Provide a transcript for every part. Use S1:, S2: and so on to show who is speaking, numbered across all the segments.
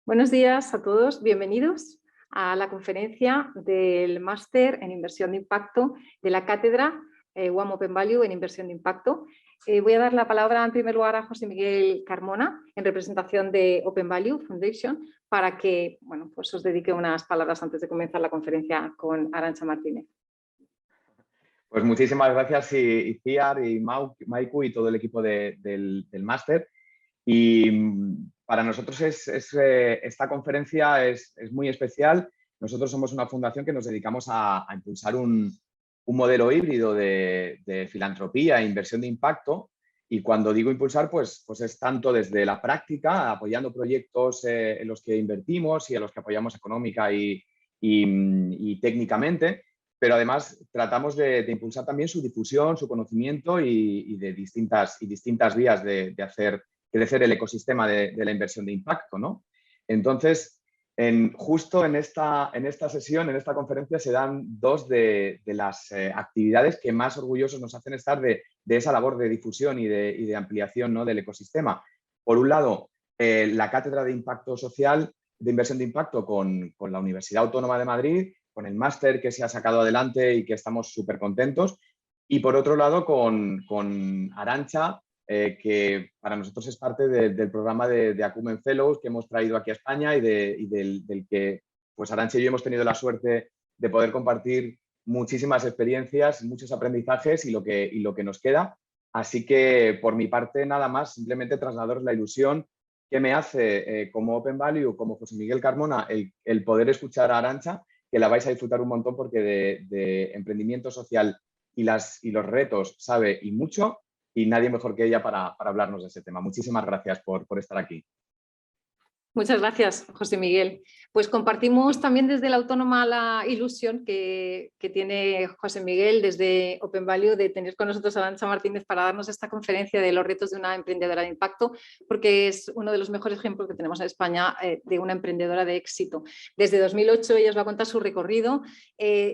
S1: Buenos días a todos, bienvenidos a la conferencia del Máster en Inversión de Impacto de la cátedra One Open Value en Inversión de Impacto. Voy a dar la palabra en primer lugar a José Miguel Carmona en representación de Open Value Foundation para que pues os dedique unas palabras antes de comenzar la conferencia con Arantxa Martínez.
S2: Pues muchísimas gracias Iciar y Maiku y todo el equipo del máster. Y para nosotros esta conferencia es muy especial. Nosotros somos una fundación que nos dedicamos a impulsar un modelo híbrido de filantropía e inversión de impacto. Y cuando digo impulsar, pues es tanto desde la práctica, apoyando proyectos en los que invertimos y a los que apoyamos económica y técnicamente, pero además tratamos de impulsar también su difusión, su conocimiento y de distintas vías de hacer crecer el ecosistema de la inversión de impacto, ¿no? Entonces, justo en esta sesión, en esta conferencia, se dan dos de las actividades que más orgullosos nos hacen estar de esa labor de difusión y de ampliación, ¿no?, del ecosistema. Por un lado, la Cátedra de Impacto Social, de Inversión de Impacto con la Universidad Autónoma de Madrid, con el máster que se ha sacado adelante y que estamos súper contentos. Y por otro lado, con Arantxa, que para nosotros es parte del programa de Acumen Fellows que hemos traído aquí a España y del que pues Arantxa y yo hemos tenido la suerte de poder compartir muchísimas experiencias, muchos aprendizajes y lo que nos queda. Así que por mi parte nada más, simplemente trasladaros la ilusión que me hace como Open Value, como José Miguel Carmona, el poder escuchar a Arantxa, que la vais a disfrutar un montón porque de emprendimiento social y los retos sabe y mucho. Y nadie mejor que ella para hablarnos de ese tema. Muchísimas gracias por estar aquí.
S1: Muchas gracias, José Miguel. Pues compartimos también desde la Autónoma la ilusión que tiene José Miguel desde Open Value de tener con nosotros a Arantxa Martínez para darnos esta conferencia de los retos de una emprendedora de impacto, porque es uno de los mejores ejemplos que tenemos en España de una emprendedora de éxito. Desde 2008 ella os va a contar su recorrido.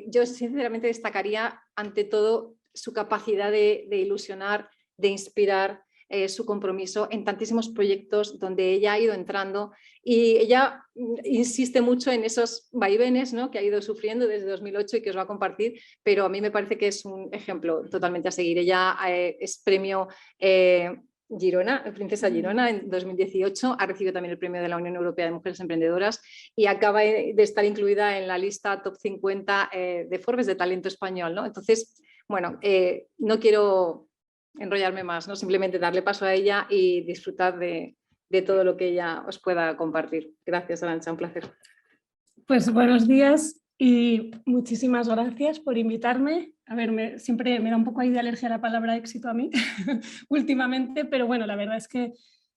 S1: Yo sinceramente destacaría ante todo su capacidad de ilusionar, de inspirar, su compromiso en tantísimos proyectos donde ella ha ido entrando y ella insiste mucho en esos vaivenes, ¿no?, que ha ido sufriendo desde 2008 y que os va a compartir, pero a mí me parece que es un ejemplo totalmente a seguir. Ella es premio Girona, Princesa Girona en 2018, ha recibido también el premio de la Unión Europea de Mujeres Emprendedoras y acaba de estar incluida en la lista top 50 de Forbes de talento español, ¿no? Entonces, bueno, no quiero enrollarme más, ¿no? Simplemente darle paso a ella y disfrutar de todo lo que ella os pueda compartir. Gracias, Arantxa, un placer.
S3: Pues buenos días y muchísimas gracias por invitarme. A ver, siempre me da un poco ahí de alergia a la palabra éxito a mí últimamente, pero bueno, la verdad es que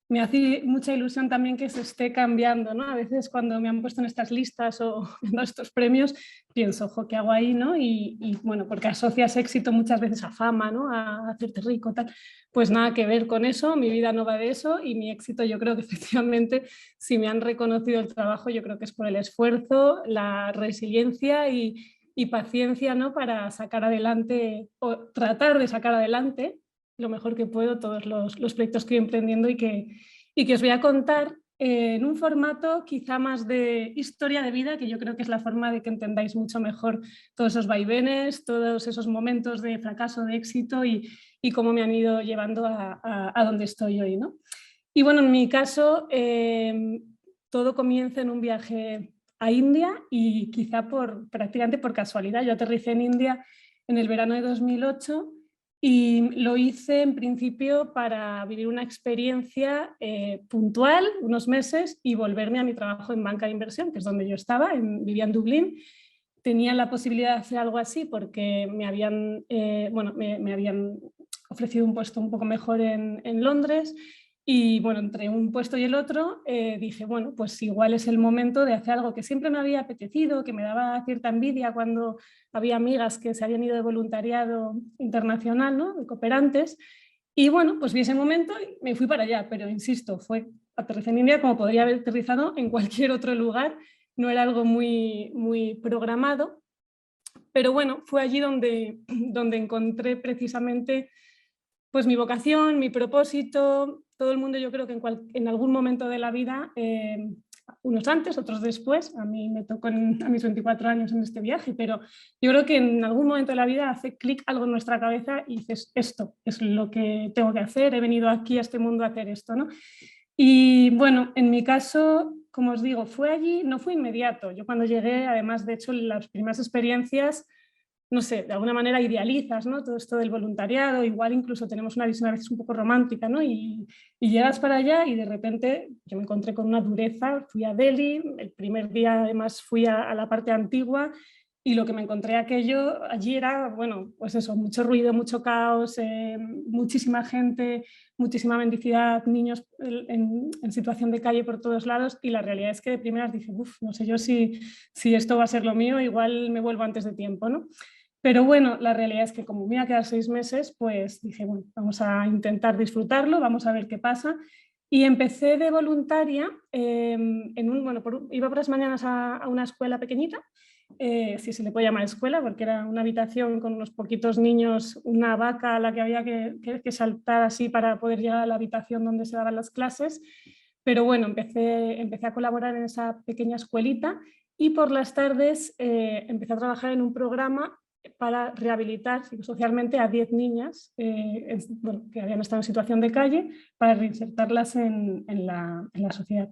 S3: me hace mucha ilusión también que se esté cambiando, ¿no? A veces cuando me han puesto en estas listas o en estos premios, pienso, ojo, ¿qué hago ahí, no? Y bueno, porque asocias éxito muchas veces a fama, ¿no? A hacerte rico, tal. Pues nada que ver con eso, mi vida no va de eso y mi éxito yo creo que efectivamente, si me han reconocido el trabajo, yo creo que es por el esfuerzo, la resiliencia y paciencia, ¿no?, para sacar adelante o tratar de sacar adelante lo mejor que puedo todos los proyectos que voy emprendiendo y que os voy a contar en un formato quizá más de historia de vida, que yo creo que es la forma de que entendáis mucho mejor todos esos vaivenes, todos esos momentos de fracaso, de éxito y cómo me han ido llevando a donde estoy hoy, ¿no? Y bueno, en mi caso, todo comienza en un viaje a India y quizá prácticamente por casualidad. Yo aterricé en India en el verano de 2008 y lo hice en principio para vivir una experiencia puntual, unos meses, y volverme a mi trabajo en banca de inversión, que es donde yo estaba, vivía en Dublín. Tenía la posibilidad de hacer algo así porque me habían ofrecido un puesto un poco mejor en Londres. Y bueno, entre un puesto y el otro dije, bueno, pues igual es el momento de hacer algo que siempre me había apetecido, que me daba cierta envidia cuando había amigas que se habían ido de voluntariado internacional, ¿no?, de cooperantes. Y bueno, pues vi ese momento y me fui para allá, pero insisto, aterricé en India como podría haber aterrizado en cualquier otro lugar, no era algo muy programado, pero bueno, fue allí donde encontré precisamente pues mi vocación, mi propósito. Todo el mundo, yo creo que en algún momento de la vida unos antes, otros después. A mí me tocó a mis 24 años en este viaje, pero yo creo que en algún momento de la vida hace clic algo en nuestra cabeza y dices, esto es lo que tengo que hacer, he venido aquí a este mundo a hacer esto, ¿no? Y bueno, en mi caso, como os digo, fue allí, no fue inmediato. Yo cuando llegué, además, de hecho, las primeras experiencias, no sé, de alguna manera idealizas, ¿no? Todo esto del voluntariado, igual incluso tenemos una visión a veces un poco romántica, ¿no? Y llegas para allá y de repente yo me encontré con una dureza, fui a Delhi, el primer día además fui a la parte antigua y lo que me encontré allí era, bueno, pues eso, mucho ruido, mucho caos, muchísima gente, muchísima mendicidad, niños en situación de calle por todos lados y la realidad es que de primeras dije, no sé yo si esto va a ser lo mío, igual me vuelvo antes de tiempo, ¿no? Pero bueno, la realidad es que como me iba a quedar 6 meses, pues dije, bueno, vamos a intentar disfrutarlo, vamos a ver qué pasa. Y empecé de voluntaria, iba por las mañanas a una escuela pequeñita, si se le puede llamar escuela, porque era una habitación con unos poquitos niños, una vaca a la que había que saltar así para poder llegar a la habitación donde se daban las clases. Pero bueno, empecé a colaborar en esa pequeña escuelita y por las tardes empecé a trabajar en un programa para rehabilitar psicosocialmente a 10 niñas que habían estado en situación de calle para reinsertarlas en la sociedad.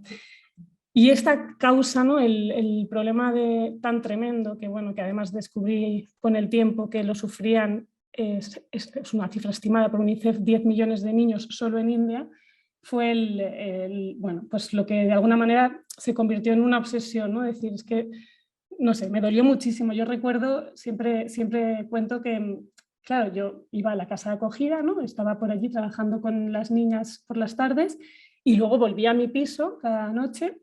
S3: Y esta causa, ¿no? el problema tan tremendo que, bueno, que además descubrí con el tiempo que lo sufrían, es una cifra estimada por UNICEF, 10 millones de niños solo en India, fue bueno, pues lo que de alguna manera se convirtió en una obsesión, ¿no? Es decir, es que, no sé, me dolió muchísimo. Yo recuerdo, siempre cuento que, claro, yo iba a la casa de acogida, ¿no? Estaba por allí trabajando con las niñas por las tardes y luego volvía a mi piso cada noche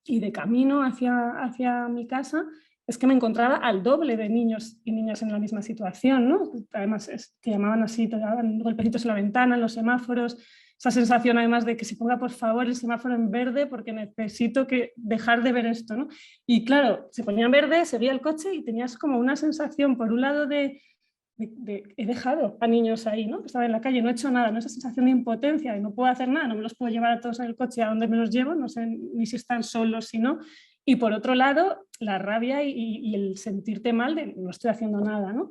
S3: y de camino hacia mi casa es que me encontraba al doble de niños y niñas en la misma situación, ¿no? Además, te llamaban así, te daban golpecitos en la ventana, en los semáforos, esa sensación además de que se ponga por favor el semáforo en verde porque necesito dejar de ver esto, ¿no? Y claro, se ponía en verde, seguía el coche y tenías como una sensación, por un lado, he dejado a niños ahí, ¿no? Que estaban en la calle, no he hecho nada, ¿no? Esa sensación de impotencia, de no puedo hacer nada, no me los puedo llevar a todos en el coche, a dónde me los llevo, no sé ni si están solos, si no. Y por otro lado, la rabia y el sentirte mal de no estoy haciendo nada, ¿no?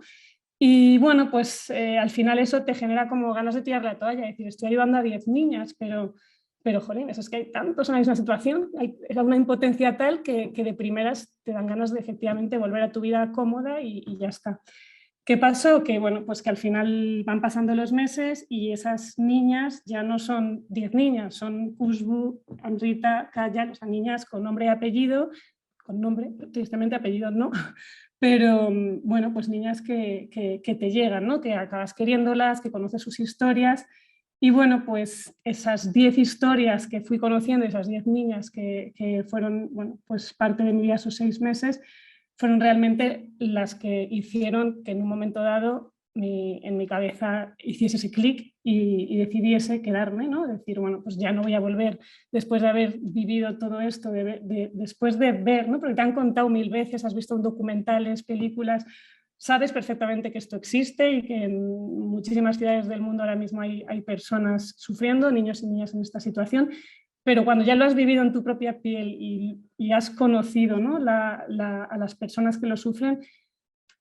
S3: Y bueno, pues al final eso te genera como ganas de tirar la toalla, decir, estoy ayudando a 10 niñas, pero jolín, eso es que hay tantos en la misma situación, era una impotencia tal que de primeras te dan ganas de efectivamente volver a tu vida cómoda y ya está. ¿Qué pasó? Que bueno, pues que al final van pasando los meses y esas niñas ya no son 10 niñas, son Khushbu, Amrita, Kajal, o sea, niñas con nombre y apellido, con nombre, tristemente apellido no, pero bueno, pues niñas que te llegan, ¿no? Que acabas queriéndolas, que conoces sus historias y bueno, pues esas 10 historias que fui conociendo, esas 10 niñas que fueron, bueno, pues parte de mi vida esos 6 meses, fueron realmente las que hicieron que en un momento dado en mi cabeza hiciese ese clic y decidiese quedarme, ¿no? Decir, bueno, pues ya no voy a volver después de haber vivido todo esto, después de ver, ¿no? Porque te han contado 1000 veces, has visto documentales, películas, sabes perfectamente que esto existe y que en muchísimas ciudades del mundo ahora mismo hay personas sufriendo, niños y niñas en esta situación. Pero cuando ya lo has vivido en tu propia piel y has conocido, ¿no? a las personas que lo sufren,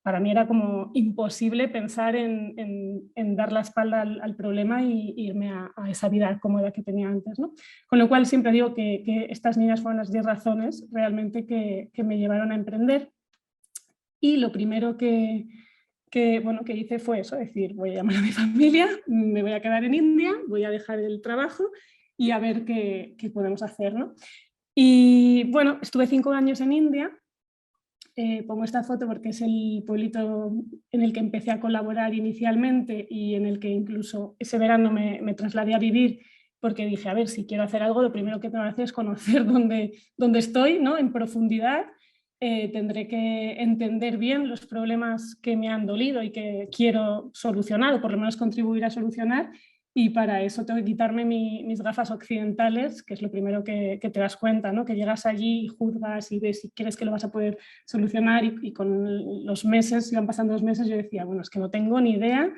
S3: para mí era como imposible pensar en dar la espalda al problema y irme a esa vida cómoda que tenía antes, ¿no? Con lo cual siempre digo que estas niñas fueron las 10 razones realmente que me llevaron a emprender. Y lo primero que hice fue eso, decir, voy a llamar a mi familia, me voy a quedar en India, voy a dejar el trabajo y a ver qué podemos hacer, ¿no? Y bueno, estuve 5 años en India, pongo esta foto porque es el pueblito en el que empecé a colaborar inicialmente y en el que incluso ese verano me trasladé a vivir porque dije, a ver, si quiero hacer algo, lo primero que tengo que hacer es conocer dónde estoy, ¿no? En profundidad. Tendré que entender bien los problemas que me han dolido y que quiero solucionar o por lo menos contribuir a solucionar. Y para eso tengo que quitarme mis gafas occidentales, que es lo primero que te das cuenta, ¿no? Que llegas allí y juzgas y ves si crees que lo vas a poder solucionar y con los meses, iban pasando los meses, yo decía, bueno, es que no tengo ni idea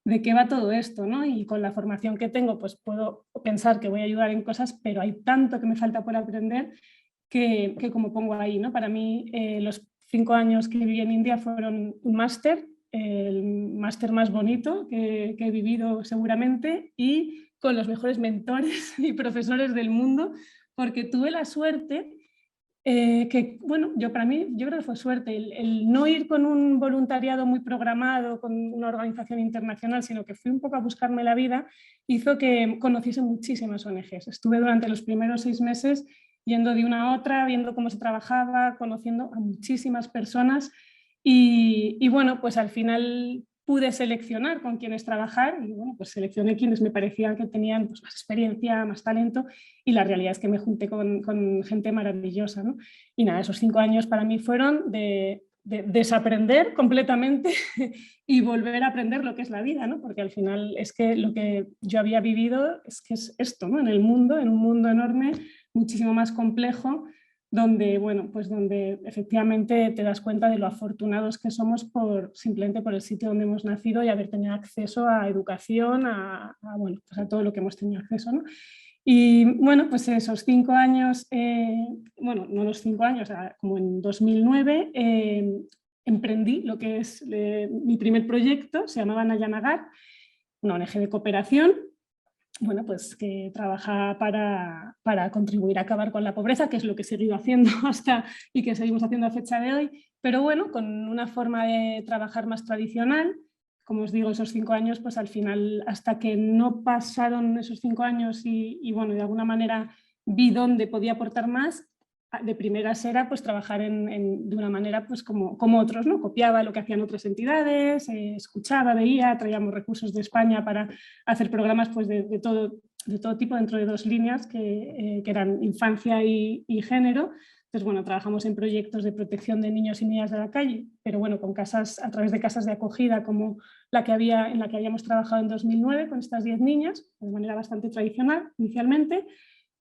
S3: de qué va todo esto, ¿no? Y con la formación que tengo, pues puedo pensar que voy a ayudar en cosas, pero hay tanto que me falta por aprender que como pongo ahí, ¿no? Para mí los 5 años que viví en India fueron un máster, el máster más bonito que he vivido seguramente, y con los mejores mentores y profesores del mundo, porque tuve la suerte que, bueno, yo creo que fue suerte el no ir con un voluntariado muy programado, con una organización internacional, sino que fui un poco a buscarme la vida, hizo que conociese muchísimas ONGs. Estuve durante los primeros 6 meses yendo de una a otra, viendo cómo se trabajaba, conociendo a muchísimas personas y bueno, pues al final pude seleccionar con quiénes trabajar y bueno, pues seleccioné quienes me parecían que tenían pues, más experiencia, más talento, y la realidad es que me junté con gente maravillosa, ¿no? Y nada, esos 5 años para mí fueron de desaprender completamente y volver a aprender lo que es la vida, ¿no? Porque al final es que lo que yo había vivido es que es esto, ¿no? En un mundo enorme, muchísimo más complejo, donde, bueno, pues donde efectivamente te das cuenta de lo afortunados que somos simplemente por el sitio donde hemos nacido y haber tenido acceso a educación, bueno, pues a todo lo que hemos tenido acceso, ¿no? Y bueno, pues esos 5 años, bueno, no los 5 años, como en 2009, emprendí lo que es mi primer proyecto, se llamaba Nayanagar, una ONG de cooperación, bueno, pues que trabaja para contribuir a acabar con la pobreza, que es lo que he seguido haciendo y que seguimos haciendo a fecha de hoy, pero bueno, con una forma de trabajar más tradicional. Como os digo, esos 5 años, pues al final, hasta que no pasaron esos 5 años y bueno, de alguna manera vi dónde podía aportar más, de primeras era pues trabajar de una manera pues como otros, ¿no? Copiaba lo que hacían otras entidades, escuchaba, veía, traíamos recursos de España para hacer programas pues de todo tipo dentro de 2 líneas que eran infancia y género. Entonces, bueno, trabajamos en proyectos de protección de niños y niñas de la calle, pero bueno, con casas, a través de casas de acogida como en la que habíamos trabajado en 2009 con estas 10 niñas, de manera bastante tradicional inicialmente.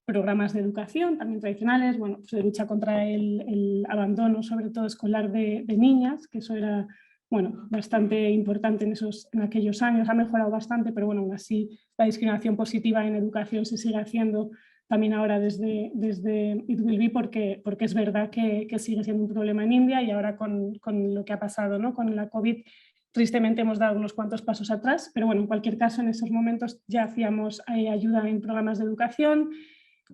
S3: Programas de educación también tradicionales, bueno, pues de lucha contra el abandono, sobre todo escolar de niñas, que eso era, bueno, bastante importante en aquellos años, ha mejorado bastante, pero bueno, aún así la discriminación positiva en educación se sigue haciendo también ahora desde It Will Be, porque es verdad que sigue siendo un problema en India, y ahora con lo que ha pasado, ¿no? Con la COVID, tristemente hemos dado unos cuantos pasos atrás, pero bueno, en cualquier caso, en esos momentos ya hacíamos ayuda en programas de educación,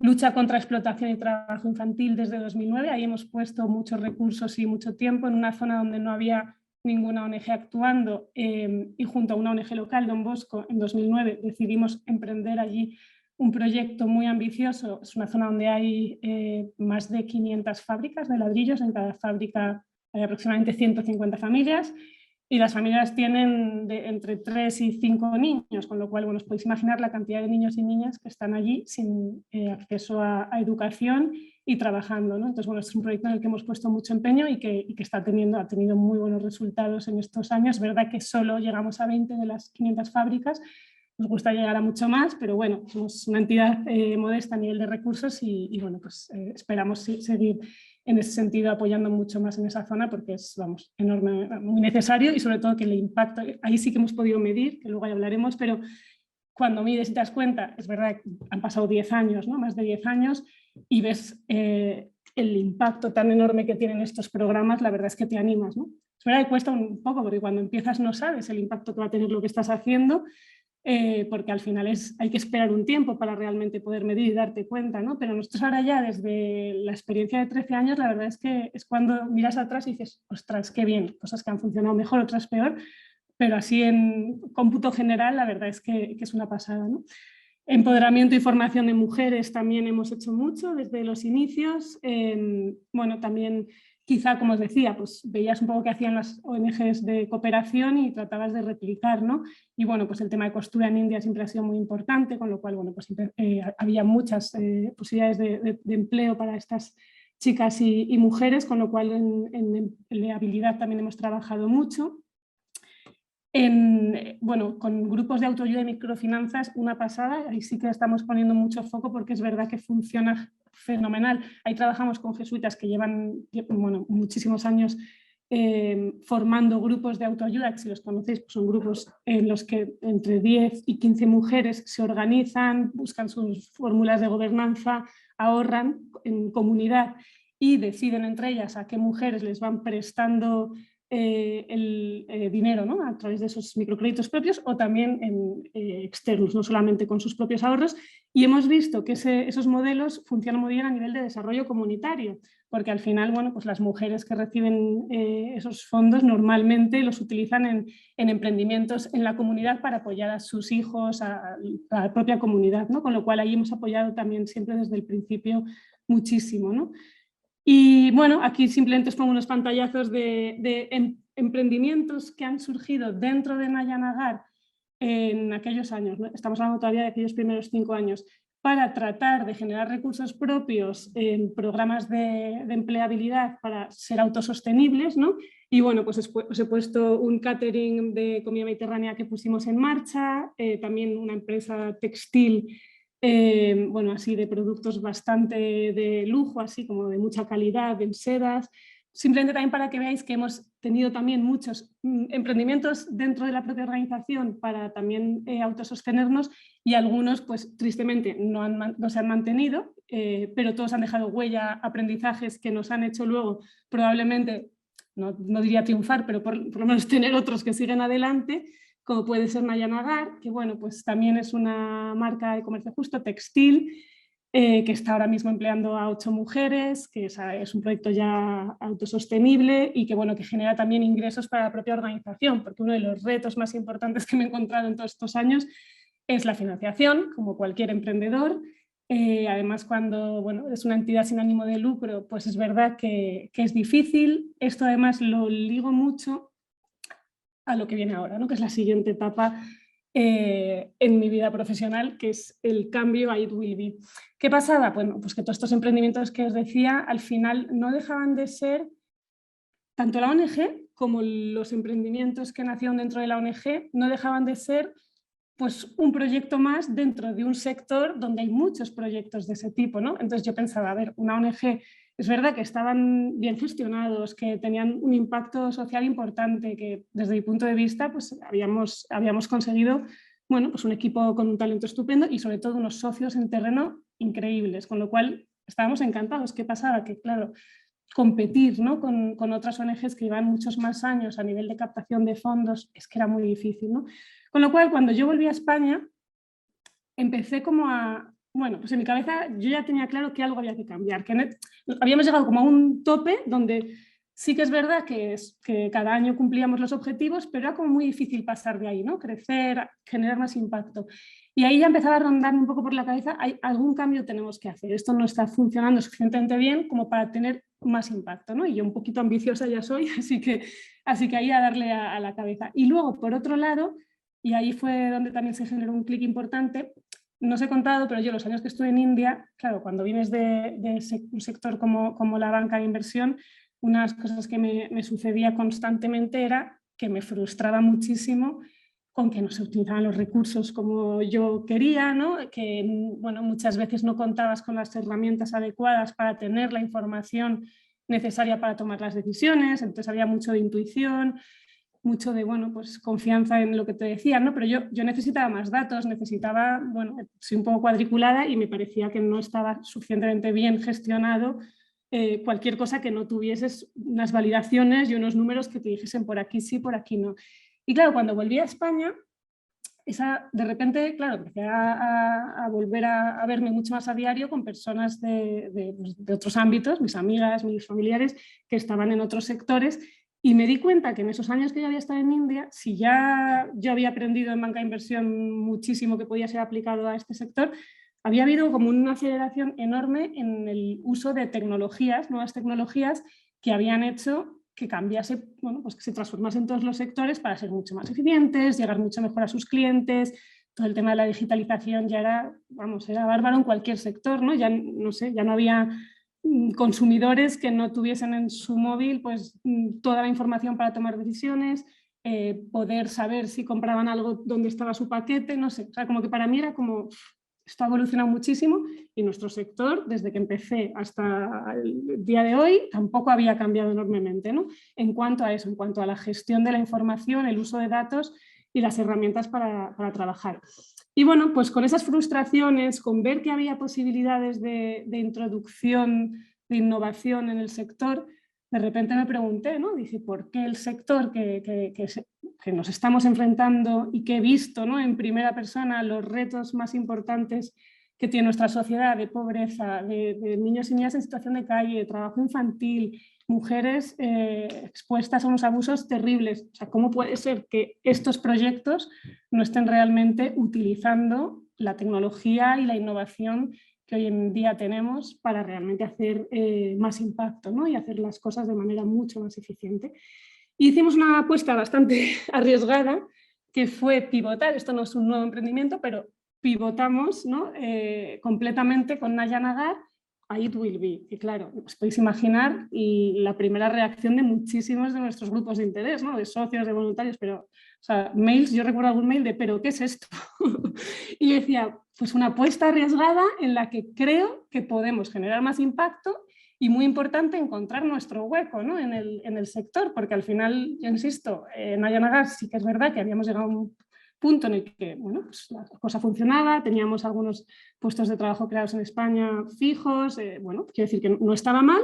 S3: lucha contra explotación y trabajo infantil desde 2009. Ahí hemos puesto muchos recursos y mucho tiempo en una zona donde no había ninguna ONG actuando, y junto a una ONG local, Don Bosco, en 2009 decidimos emprender allí un proyecto muy ambicioso. Es una zona donde hay más de 500 fábricas de ladrillos, en cada fábrica hay aproximadamente 150 familias, y las familias tienen entre 3 y 5 niños, con lo cual, bueno, os podéis imaginar la cantidad de niños y niñas que están allí sin acceso a educación y trabajando, ¿no? Entonces, bueno, este es un proyecto en el que hemos puesto mucho empeño y que ha tenido muy buenos resultados en estos años. Es verdad que solo llegamos a 20 de las 500 fábricas, nos gusta llegar a mucho más, pero bueno, somos una entidad modesta a nivel de recursos y bueno, pues esperamos seguir en ese sentido apoyando mucho más en esa zona, porque es, vamos, enorme, muy necesario, y sobre todo que el impacto, ahí sí que hemos podido medir, que luego ya hablaremos, pero cuando mides y te das cuenta, es verdad que han pasado 10 años, ¿no? Más de 10 años, y ves el impacto tan enorme que tienen estos programas, la verdad es que te animas, ¿no? Es verdad que cuesta un poco, porque cuando empiezas no sabes el impacto que va a tener lo que estás haciendo, porque al final hay que esperar un tiempo para realmente poder medir y darte cuenta, ¿no? Pero nosotros ahora ya, desde la experiencia de 13 años, la verdad es que es cuando miras atrás y dices, ostras, qué bien, cosas que han funcionado mejor, otras peor, pero así en cómputo general la verdad es que es una pasada, ¿no? Empoderamiento y formación de mujeres también hemos hecho mucho desde los inicios. Bueno, también quizá, como os decía, pues veías un poco qué hacían las ONGs de cooperación y tratabas de replicar, ¿no? Y bueno, pues el tema de costura en India siempre ha sido muy importante, con lo cual, bueno, pues había muchas posibilidades de empleo para estas chicas y mujeres, con lo cual en habilidad también hemos trabajado mucho. Bueno, con grupos de autoayuda y microfinanzas, una pasada, ahí sí que estamos poniendo mucho foco porque es verdad que funciona fenomenal. Ahí trabajamos con jesuitas que llevan, bueno, muchísimos años formando grupos de autoayuda, que si los conocéis pues son grupos en los que entre 10 y 15 mujeres se organizan, buscan sus fórmulas de gobernanza, ahorran en comunidad y deciden entre ellas a qué mujeres les van prestando el dinero, ¿no? A través de esos microcréditos propios o también externos, no solamente con sus propios ahorros. Y hemos visto que esos modelos funcionan muy bien a nivel de desarrollo comunitario, porque al final, bueno, pues las mujeres que reciben esos fondos normalmente los utilizan en emprendimientos en la comunidad para apoyar a sus hijos, a la propia comunidad, ¿no? Con lo cual ahí hemos apoyado también siempre desde el principio muchísimo, ¿no? Y bueno, aquí simplemente os pongo unos pantallazos de emprendimientos que han surgido dentro de Naya Nagar en aquellos años, ¿no? Estamos hablando todavía de aquellos primeros 5 años, para tratar de generar recursos propios en programas de empleabilidad para ser autosostenibles, ¿no? Y bueno, pues os he puesto un catering de comida mediterránea que pusimos en marcha, también una empresa textil, bueno, así de productos bastante de lujo, así como de mucha calidad, en sedas. Simplemente también para que veáis que hemos tenido también muchos emprendimientos dentro de la propia organización para también autosostenernos, y algunos, pues tristemente, no se han mantenido, pero todos han dejado huella, aprendizajes que nos han hecho luego probablemente, no diría triunfar, pero por lo menos tener otros que siguen adelante, como puede ser Naya Nagar, que bueno, pues también es una marca de comercio justo, textil, que está ahora mismo empleando a 8 mujeres, que es un proyecto ya autosostenible y que, bueno, que genera también ingresos para la propia organización, porque uno de los retos más importantes que me he encontrado en todos estos años es la financiación, como cualquier emprendedor. Además, cuando bueno, es una entidad sin ánimo de lucro, pues es verdad que es difícil. Esto además lo ligo mucho a lo que viene ahora, ¿no? Que es la siguiente etapa en mi vida profesional, que es el cambio a It Will Be. ¿Qué pasaba? Bueno, pues que todos estos emprendimientos que os decía, al final no dejaban de ser, tanto la ONG como los emprendimientos que nacieron dentro de la ONG, no dejaban de ser pues un proyecto más dentro de un sector donde hay muchos proyectos de ese tipo, ¿no? Entonces yo pensaba, a ver, una ONG, es verdad que estaban bien gestionados, que tenían un impacto social importante, que desde mi punto de vista pues habíamos conseguido, bueno, pues un equipo con un talento estupendo y sobre todo unos socios en terreno increíbles, con lo cual estábamos encantados. ¿Qué pasaba? Que claro, competir, ¿no? con otras ONGs que llevan muchos más años a nivel de captación de fondos es que era muy difícil, ¿no? Con lo cual, cuando yo volví a España, empecé como a... Bueno, pues en mi cabeza yo ya tenía claro que algo había que cambiar, que habíamos llegado como a un tope donde sí que es verdad que cada año cumplíamos los objetivos, pero era como muy difícil pasar de ahí, ¿no? Crecer, generar más impacto. Y ahí ya empezaba a rondarme un poco por la cabeza, algún cambio tenemos que hacer, esto no está funcionando suficientemente bien como para tener más impacto, ¿no? Y yo un poquito ambiciosa ya soy, así que ahí a darle a la cabeza. Y luego, por otro lado, y ahí fue donde también se generó un clic importante. No os he contado, pero yo los años que estuve en India, claro, cuando vienes de un sector como la banca de inversión, unas cosas que me sucedía constantemente era que me frustraba muchísimo con que no se utilizaban los recursos como yo quería, ¿no? Que bueno, muchas veces no contabas con las herramientas adecuadas para tener la información necesaria para tomar las decisiones, entonces había mucho de intuición, mucho de, bueno, pues confianza en lo que te decía, ¿no? Pero yo necesitaba más datos, necesitaba, bueno, soy un poco cuadriculada y me parecía que no estaba suficientemente bien gestionado cualquier cosa que no tuvieses unas validaciones y unos números que te dijesen por aquí sí, por aquí no. Y claro, cuando volví a España, de repente, claro, empecé a volver a verme mucho más a diario con personas de otros ámbitos, mis amigas, mis familiares, que estaban en otros sectores. Y me di cuenta que en esos años que yo había estado en India, si ya yo había aprendido en banca de inversión muchísimo que podía ser aplicado a este sector, había habido como una aceleración enorme en el uso de tecnologías, nuevas tecnologías que habían hecho que cambiase, bueno, pues que se transformase en todos los sectores para ser mucho más eficientes, llegar mucho mejor a sus clientes. Todo el tema de la digitalización ya era, vamos, era bárbaro en cualquier sector, ¿no? Ya no sé, ya no había consumidores que no tuviesen en su móvil pues toda la información para tomar decisiones, poder saber si compraban algo, dónde estaba su paquete, no sé, o sea, como que para mí era como Esto ha evolucionado muchísimo y nuestro sector, desde que empecé hasta el día de hoy, tampoco había cambiado enormemente, ¿no? En cuanto a eso, en cuanto a la gestión de la información, el uso de datos y las herramientas para trabajar. Y bueno, pues con esas frustraciones, con ver que había posibilidades de introducción, de innovación en el sector, de repente me pregunté, ¿no? Dije, ¿por qué el sector que nos estamos enfrentando y que he visto, ¿no?, en primera persona los retos más importantes que tiene nuestra sociedad, de pobreza, de niños y niñas en situación de calle, de trabajo infantil, mujeres expuestas a unos abusos terribles? O sea, ¿cómo puede ser que estos proyectos no estén realmente utilizando la tecnología y la innovación que hoy en día tenemos para realmente hacer más impacto, ¿no?, y hacer las cosas de manera mucho más eficiente? Y hicimos una apuesta bastante arriesgada, que fue pivotar. Esto no es un nuevo emprendimiento, pero pivotamos, ¿no?, completamente con Naya Nagar a It Will Be. Y claro, os podéis imaginar la primera reacción de muchísimos de nuestros grupos de interés, ¿no?, de socios, de voluntarios, pero, o sea, mails, yo recuerdo algún mail de ¿pero qué es esto? Y yo decía, pues una apuesta arriesgada en la que creo que podemos generar más impacto y, muy importante, encontrar nuestro hueco, ¿no?, en el sector, porque al final, yo insisto, Naya Nagar sí que es verdad que habíamos llegado a un punto en el que, bueno, pues la cosa funcionaba, teníamos algunos puestos de trabajo creados en España fijos, bueno, quiero decir que no estaba mal,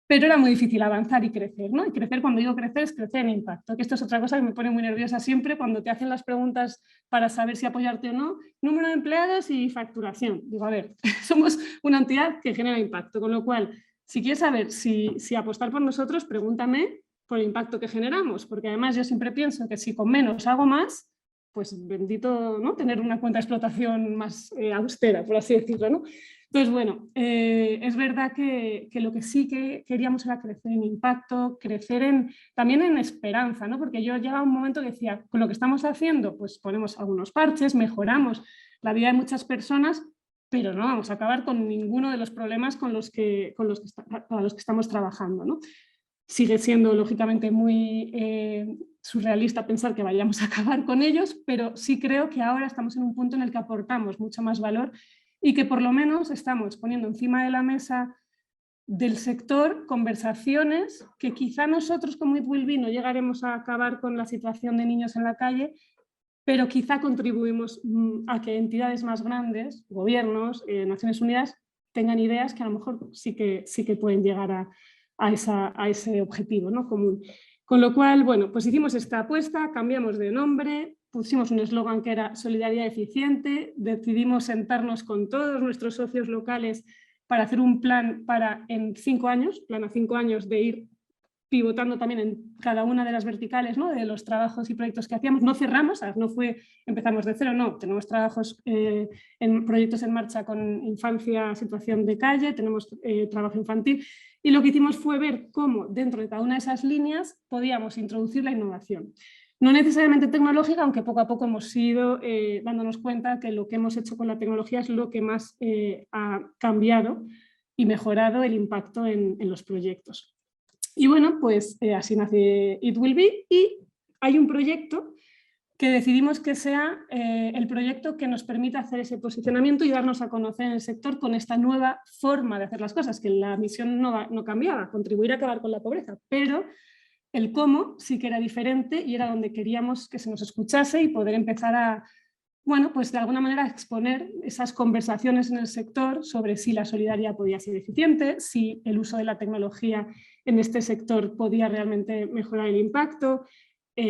S3: pero era muy difícil avanzar y crecer, ¿no? Y crecer, cuando digo crecer, es crecer en impacto, que esto es otra cosa que me pone muy nerviosa siempre cuando te hacen las preguntas para saber si apoyarte o no: número de empleados y facturación. Digo, a ver, somos una entidad que genera impacto, con lo cual, si quieres saber si apostar por nosotros, pregúntame por el impacto que generamos, porque además yo siempre pienso que si con menos hago más, pues bendito, ¿no?, tener una cuenta de explotación más austera, por así decirlo, ¿no? Entonces, bueno, es verdad que lo que sí que queríamos era crecer en impacto, crecer también en esperanza, ¿no? Porque yo llegaba un momento que decía, con lo que estamos haciendo, pues ponemos algunos parches, mejoramos la vida de muchas personas, pero no vamos a acabar con ninguno de los problemas para los que estamos trabajando, ¿no? Sigue siendo, lógicamente, muy surrealista pensar que vayamos a acabar con ellos, pero sí creo que ahora estamos en un punto en el que aportamos mucho más valor y que por lo menos estamos poniendo encima de la mesa del sector conversaciones que quizá nosotros como It Will Be no llegaremos a acabar con la situación de niños en la calle, pero quizá contribuimos a que entidades más grandes, gobiernos, Naciones Unidas, tengan ideas que a lo mejor sí que pueden llegar a ese objetivo, ¿no?, común. Con lo cual, bueno, pues hicimos esta apuesta, cambiamos de nombre, pusimos un eslogan que era solidaridad eficiente, decidimos sentarnos con todos nuestros socios locales para hacer un plan en 5 años, plan a 5 años, de ir pivotando también en cada una de las verticales, ¿no?, de los trabajos y proyectos que hacíamos. No cerramos, no fue empezamos de cero, no, tenemos trabajos proyectos en marcha con infancia, situación de calle, tenemos trabajo infantil, y lo que hicimos fue ver cómo dentro de cada una de esas líneas podíamos introducir la innovación. No necesariamente tecnológica, aunque poco a poco hemos ido dándonos cuenta que lo que hemos hecho con la tecnología es lo que más ha cambiado y mejorado el impacto en los proyectos. Y bueno, pues así nace It Will Be, y hay un proyecto que decidimos que sea el proyecto que nos permita hacer ese posicionamiento y darnos a conocer en el sector con esta nueva forma de hacer las cosas, que la misión no cambiaba, contribuir a acabar con la pobreza, pero el cómo sí que era diferente y era donde queríamos que se nos escuchase y poder empezar a, bueno, pues de alguna manera exponer esas conversaciones en el sector sobre si la solidaridad podía ser eficiente, si el uso de la tecnología en este sector podía realmente mejorar el impacto,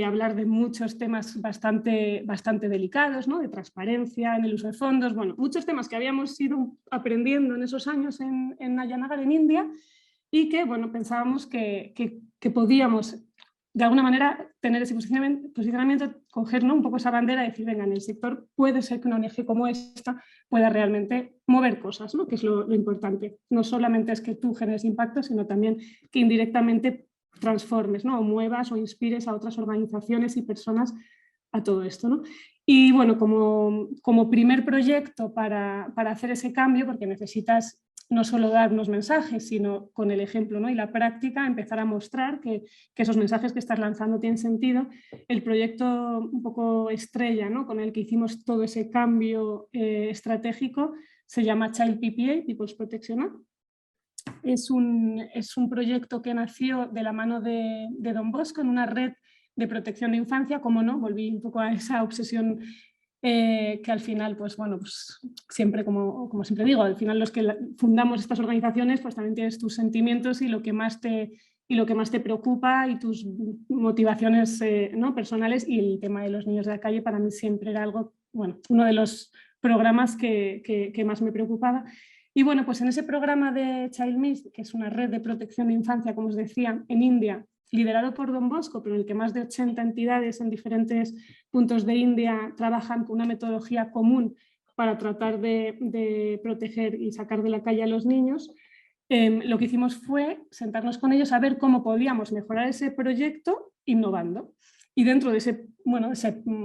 S3: hablar de muchos temas bastante delicados, ¿no?, de transparencia en el uso de fondos, bueno, muchos temas que habíamos ido aprendiendo en esos años en Naya Nagar, en India, y que, bueno, pensábamos que podíamos de alguna manera tener ese posicionamiento, coger, ¿no?, un poco esa bandera y decir, venga, en el sector puede ser que una ONG como esta pueda realmente mover cosas, ¿no?, que es lo importante. No solamente es que tú generes impacto, sino también que indirectamente transformes, ¿no?, o muevas o inspires a otras organizaciones y personas a todo esto, ¿no? Y bueno, como primer proyecto para hacer ese cambio, porque necesitas no solo dar unos mensajes, sino con el ejemplo, ¿no? Y la práctica empezar a mostrar que esos mensajes que estás lanzando tienen sentido. El proyecto un poco estrella, ¿no? Con el que hicimos todo ese cambio estratégico se llama Child PPA, People's Protection Act. Es un proyecto que nació de la mano de Don Bosco en una red de protección de infancia. Como no, volví un poco a esa obsesión que al final, pues bueno, pues siempre, como siempre digo, al final los que fundamos estas organizaciones, pues también tienes tus sentimientos y lo que más te preocupa y tus motivaciones ¿no? personales, y el tema de los niños de la calle para mí siempre era algo, bueno, uno de los programas que más me preocupaba. Y bueno, pues en ese programa de Child Mist, que es una red de protección de infancia, como os decía, en India, liderado por Don Bosco, pero en el que más de 80 entidades en diferentes puntos de India trabajan con una metodología común para tratar de proteger y sacar de la calle a los niños, lo que hicimos fue sentarnos con ellos a ver cómo podíamos mejorar ese proyecto innovando. Y dentro de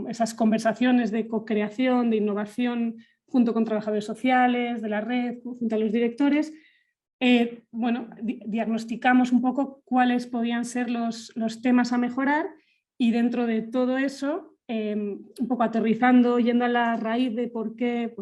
S3: esas conversaciones de co-creación, de innovación, junto con trabajadores sociales de la red, junto a los directores, diagnosticamos un poco cuáles podían ser los temas a mejorar, y dentro de todo eso, un poco aterrizando, yendo a la raíz de por qué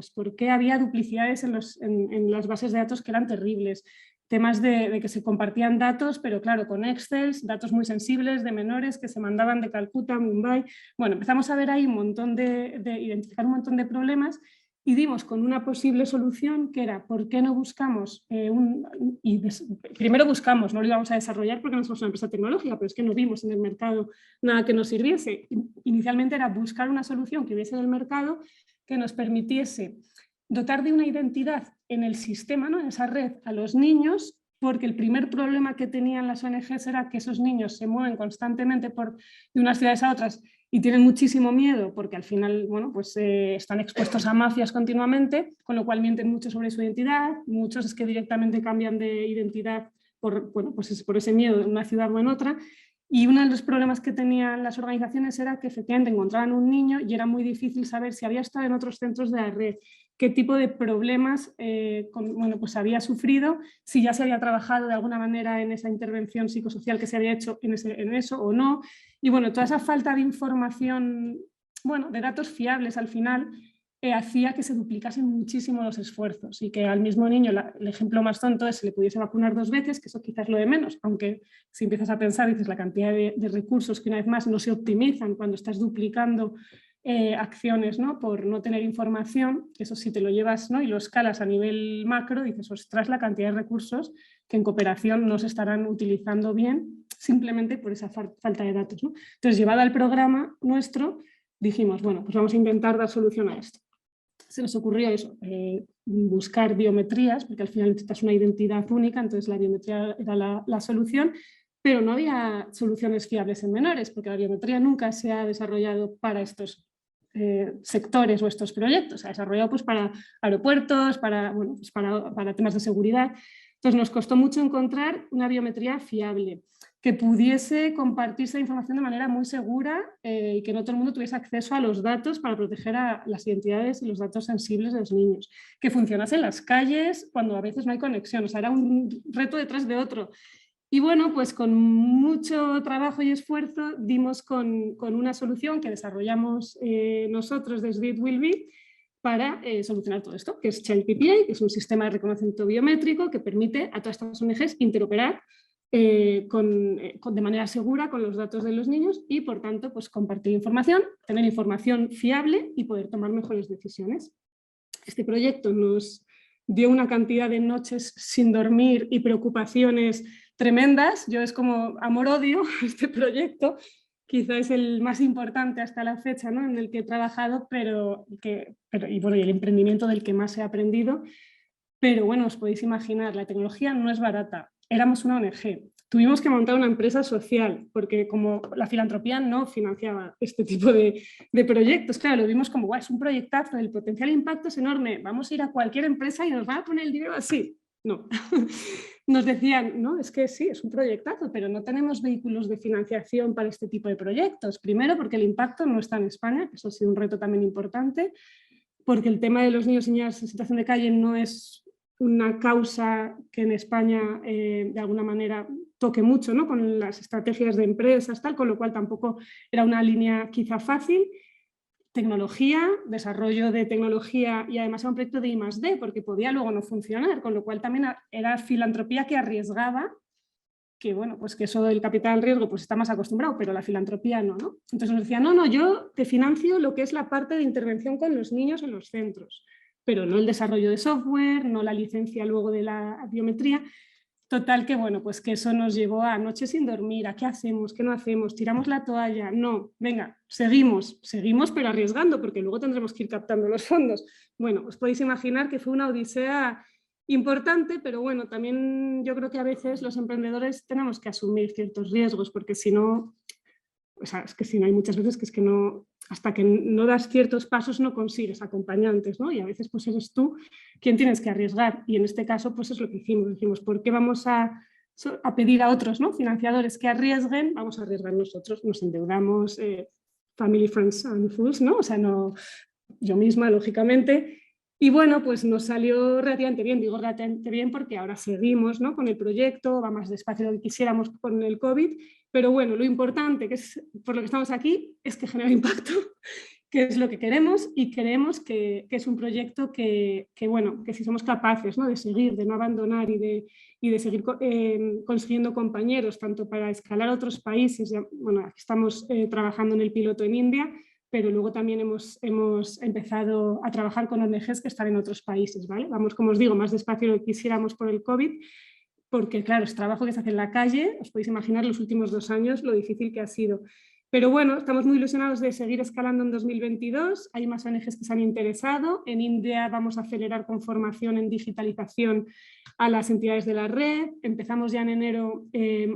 S3: había duplicidades en las bases de datos que eran terribles. Temas de que se compartían datos, pero claro, con Excel, datos muy sensibles de menores que se mandaban de Calcuta a Mumbai. Bueno, empezamos a ver ahí identificar un montón de problemas, y dimos con una posible solución que era: ¿por qué no buscamos primero buscamos, no lo íbamos a desarrollar porque no somos una empresa tecnológica, pero es que no vimos en el mercado nada que nos sirviese. Inicialmente era buscar una solución que hubiese en el mercado que nos permitiese dotar de una identidad en el sistema, ¿no? En esa red, a los niños, porque el primer problema que tenían las ONGs era que esos niños se mueven constantemente de unas ciudades a otras y tienen muchísimo miedo porque al final, bueno, pues están expuestos a mafias continuamente, con lo cual mienten mucho sobre su identidad. Muchos es que directamente cambian de identidad por ese miedo en una ciudad o en otra. Y uno de los problemas que tenían las organizaciones era que efectivamente encontraban un niño y era muy difícil saber si había estado en otros centros de la red, qué tipo de problemas pues había sufrido, si ya se había trabajado de alguna manera en esa intervención psicosocial que se había hecho en eso o no. Y bueno, toda esa falta de información, de datos fiables al final, hacía que se duplicasen muchísimo los esfuerzos, y que al mismo niño, el ejemplo más tonto es, se le pudiese vacunar 2 veces, que eso quizás es lo de menos, aunque si empiezas a pensar, dices, la cantidad de recursos que una vez más no se optimizan cuando estás duplicando acciones, ¿no? Por no tener información. Eso si te lo llevas, ¿no? Y lo escalas a nivel macro, dices, ostras, la cantidad de recursos que en cooperación no se estarán utilizando bien simplemente por esa falta de datos, ¿no? Entonces, llevado al programa nuestro, dijimos, bueno, pues vamos a intentar dar solución a esto. Se nos ocurrió eso, buscar biometrías, porque al final necesitas una identidad única, entonces la biometría era la solución, pero no había soluciones fiables en menores, porque la biometría nunca se ha desarrollado para estos sectores o estos proyectos. Se ha desarrollado pues, para aeropuertos, para temas de seguridad. Entonces nos costó mucho encontrar una biometría fiable, que pudiese compartirse la información de manera muy segura y que no todo el mundo tuviese acceso a los datos para proteger a las identidades y los datos sensibles de los niños, que funcionase en las calles cuando a veces no hay conexión. O sea, era un reto detrás de otro. Y bueno, pues con mucho trabajo y esfuerzo dimos con una solución que desarrollamos nosotros desde It Will Be para solucionar todo esto, que es Child PPA, que es un sistema de reconocimiento biométrico que permite a todas estas ONGs interoperar de manera segura con los datos de los niños y, por tanto, pues compartir información, tener información fiable y poder tomar mejores decisiones. Este proyecto nos dio una cantidad de noches sin dormir y preocupaciones tremendas. Yo es como amor-odio este proyecto. Quizá es el más importante hasta la fecha, ¿no? En el que he trabajado, y el emprendimiento del que más he aprendido. Pero bueno, os podéis imaginar, la tecnología no es barata. Éramos una ONG. Tuvimos que montar una empresa social, porque como la filantropía no financiaba este tipo de proyectos, claro, lo vimos como, guau, es un proyectazo, el potencial impacto es enorme, vamos a ir a cualquier empresa y nos van a poner el dinero así. No, nos decían, no, es que sí, es un proyectazo, pero no tenemos vehículos de financiación para este tipo de proyectos. Primero, porque el impacto no está en España, que eso ha sido un reto también importante, porque el tema de los niños y niñas en situación de calle no es una causa que en España de alguna manera toque mucho, ¿no? Con las estrategias de empresas, tal, con lo cual tampoco era una línea quizá fácil. Tecnología, desarrollo de tecnología y además era un proyecto de I+D porque podía luego no funcionar, con lo cual también era filantropía que arriesgaba, que bueno, pues que eso del capital en riesgo pues está más acostumbrado, pero la filantropía no, ¿no? Entonces nos decía, no, yo te financio lo que es la parte de intervención con los niños en los centros, pero no el desarrollo de software, no la licencia luego de la biometría. Total que bueno, pues que eso nos llevó a noches sin dormir, a qué hacemos, qué no hacemos, tiramos la toalla, no, venga, seguimos pero arriesgando porque luego tendremos que ir captando los fondos. Bueno, os podéis imaginar que fue una odisea importante, pero bueno, también yo creo que a veces los emprendedores tenemos que asumir ciertos riesgos porque si no, o sea, es que si no hay muchas veces que es que no, hasta que no das ciertos pasos no consigues acompañantes, ¿no? Y a veces pues eres tú quien tienes que arriesgar y en este caso pues es lo que hicimos, decimos, ¿por qué vamos a pedir a otros, ¿no? Financiadores que arriesguen? Vamos a arriesgar nosotros, nos endeudamos, family, friends and fools, ¿no? O sea, no, yo misma, lógicamente. Y bueno, pues nos salió relativamente bien, digo relativamente bien porque ahora seguimos, ¿no? Con el proyecto, va más despacio de lo que quisiéramos con el COVID, pero bueno, lo importante, que es por lo que estamos aquí, es que genera impacto, que es lo que queremos y creemos que es un proyecto que bueno, que si somos capaces, ¿no? De seguir, de no abandonar y de seguir consiguiendo compañeros, tanto para escalar a otros países, ya, bueno, aquí estamos trabajando en el piloto en India, pero luego también hemos empezado a trabajar con ONGs que están en otros países, ¿vale? Vamos, como os digo, más despacio de lo que quisiéramos por el COVID, porque claro, es trabajo que se hace en la calle, os podéis imaginar los últimos 2 años lo difícil que ha sido. Pero bueno, estamos muy ilusionados de seguir escalando en 2022, hay más ONGs que se han interesado, en India vamos a acelerar con formación en digitalización a las entidades de la red, empezamos ya en enero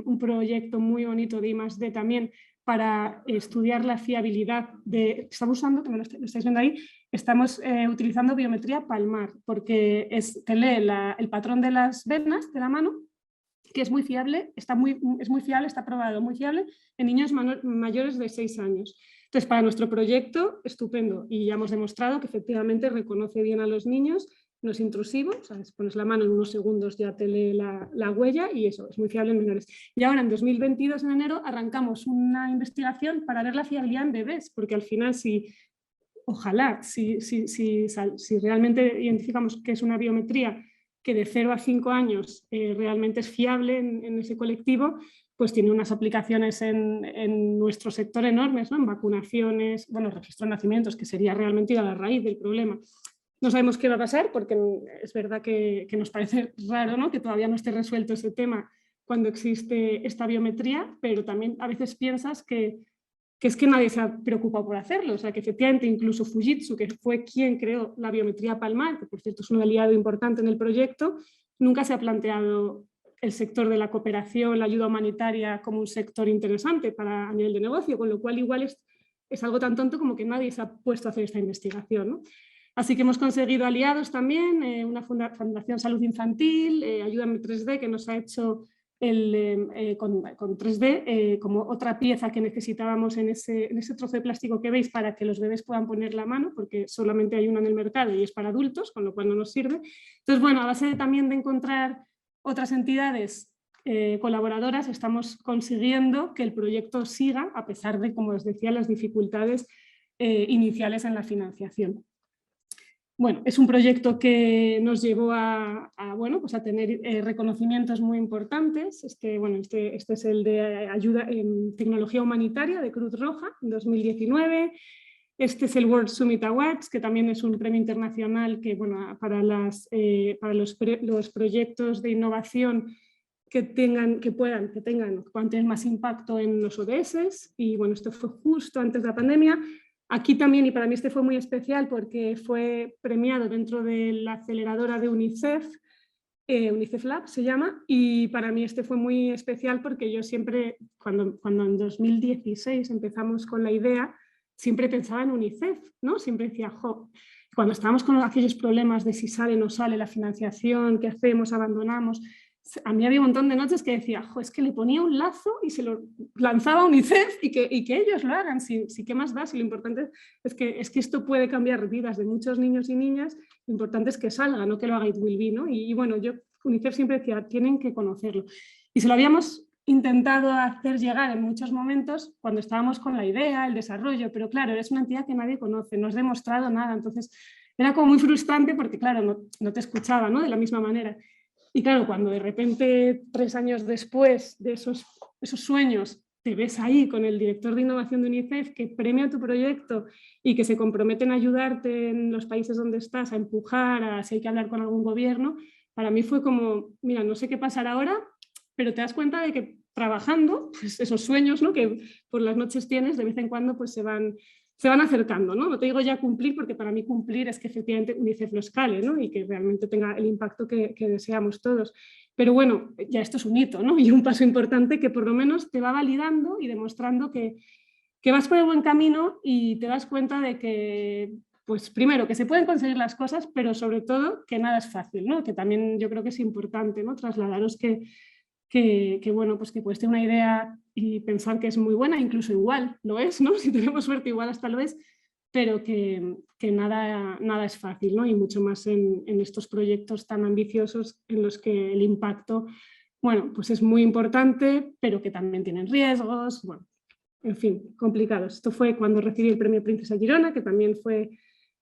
S3: un proyecto muy bonito de I+D también para estudiar la fiabilidad de, estamos usando, que me lo estáis viendo ahí, estamos utilizando biometría palmar, porque te lee el patrón de las venas de la mano, que es muy fiable, es muy fiable, está probado, muy fiable en niños mayores de 6 años. Entonces, para nuestro proyecto, estupendo, y ya hemos demostrado que efectivamente reconoce bien a los niños, no es intrusivo, o sea, pones la mano en unos segundos ya te lee la huella y eso, es muy fiable en menores. Y ahora en 2022, en enero, arrancamos una investigación para ver la fiabilidad en bebés, porque al final ojalá, si realmente identificamos que es una biometría que de 0 a 5 años realmente es fiable en ese colectivo, pues tiene unas aplicaciones en nuestro sector enormes, ¿no? En vacunaciones, bueno, registro de nacimientos, que sería realmente ir a la raíz del problema. No sabemos qué va a pasar porque es verdad que nos parece raro, ¿no? Que todavía no esté resuelto ese tema cuando existe esta biometría, pero también a veces piensas que es que nadie se ha preocupado por hacerlo, o sea que efectivamente incluso Fujitsu, que fue quien creó la biometría palmar, que por cierto es un aliado importante en el proyecto, nunca se ha planteado el sector de la cooperación, la ayuda humanitaria como un sector interesante a nivel de negocio, con lo cual igual es algo tan tonto como que nadie se ha puesto a hacer esta investigación, ¿no? Así que hemos conseguido aliados también, una Fundación Salud Infantil, Ayúdame 3D, que nos ha hecho con 3D como otra pieza que necesitábamos en ese trozo de plástico que veis para que los bebés puedan poner la mano, porque solamente hay una en el mercado y es para adultos, con lo cual no nos sirve. Entonces, bueno, a base también de encontrar otras entidades colaboradoras, estamos consiguiendo que el proyecto siga, a pesar de, como os decía, las dificultades iniciales en la financiación. Bueno, es un proyecto que nos llevó a tener reconocimientos muy importantes. Este es el de ayuda en tecnología humanitaria de Cruz Roja en 2019. Este es el World Summit Awards, que también es un premio internacional que, bueno, para los proyectos de innovación que tengan más impacto en los ODS. Y bueno, esto fue justo antes de la pandemia. Aquí también, y para mí este fue muy especial porque fue premiado dentro de la aceleradora de UNICEF, UNICEF Lab se llama, y para mí este fue muy especial porque yo siempre, cuando en 2016 empezamos con la idea, siempre pensaba en UNICEF, ¿no? Siempre decía, cuando estábamos con aquellos problemas de si sale o no sale la financiación, qué hacemos, abandonamos, a mí había un montón de noches que decía, jo, es que le ponía un lazo y se lo lanzaba a UNICEF y que ellos lo hagan, si qué más da, si lo importante es que esto puede cambiar vidas de muchos niños y niñas, lo importante es que salga, no que lo haga It Will Be, ¿no? Y bueno, UNICEF siempre decía, tienen que conocerlo. Y se lo habíamos intentado hacer llegar en muchos momentos cuando estábamos con la idea, el desarrollo, pero claro, es una entidad que nadie conoce, no has demostrado nada, entonces era como muy frustrante porque claro, no te escuchaba, ¿no? De la misma manera. Y claro, cuando de repente 3 años después de esos sueños te ves ahí con el director de innovación de UNICEF que premia tu proyecto y que se comprometen a ayudarte en los países donde estás, a empujar, si hay que hablar con algún gobierno, para mí fue como, mira, no sé qué pasará ahora, pero te das cuenta de que trabajando, pues esos sueños, ¿no? Que por las noches tienes, de vez en cuando pues se van acercando, ¿no? No te digo ya cumplir, porque para mí cumplir es que efectivamente UNICEF lo escale, ¿no? Y que realmente tenga el impacto que deseamos todos. Pero bueno, ya esto es un hito, ¿no? Y un paso importante que por lo menos te va validando y demostrando que vas por el buen camino y te das cuenta de que, pues primero, que se pueden conseguir las cosas, pero sobre todo que nada es fácil, ¿no? Que también yo creo que es importante, ¿no? Trasladaros que bueno, pues que puedes tener una idea y pensar que es muy buena, incluso igual lo es, ¿no? Si tenemos suerte igual hasta lo es, pero que nada es fácil, ¿no? Y mucho más en estos proyectos tan ambiciosos en los que el impacto, bueno, pues es muy importante, pero que también tienen riesgos, bueno, en fin, complicados. Esto fue cuando recibí el premio Princesa Girona, que también fue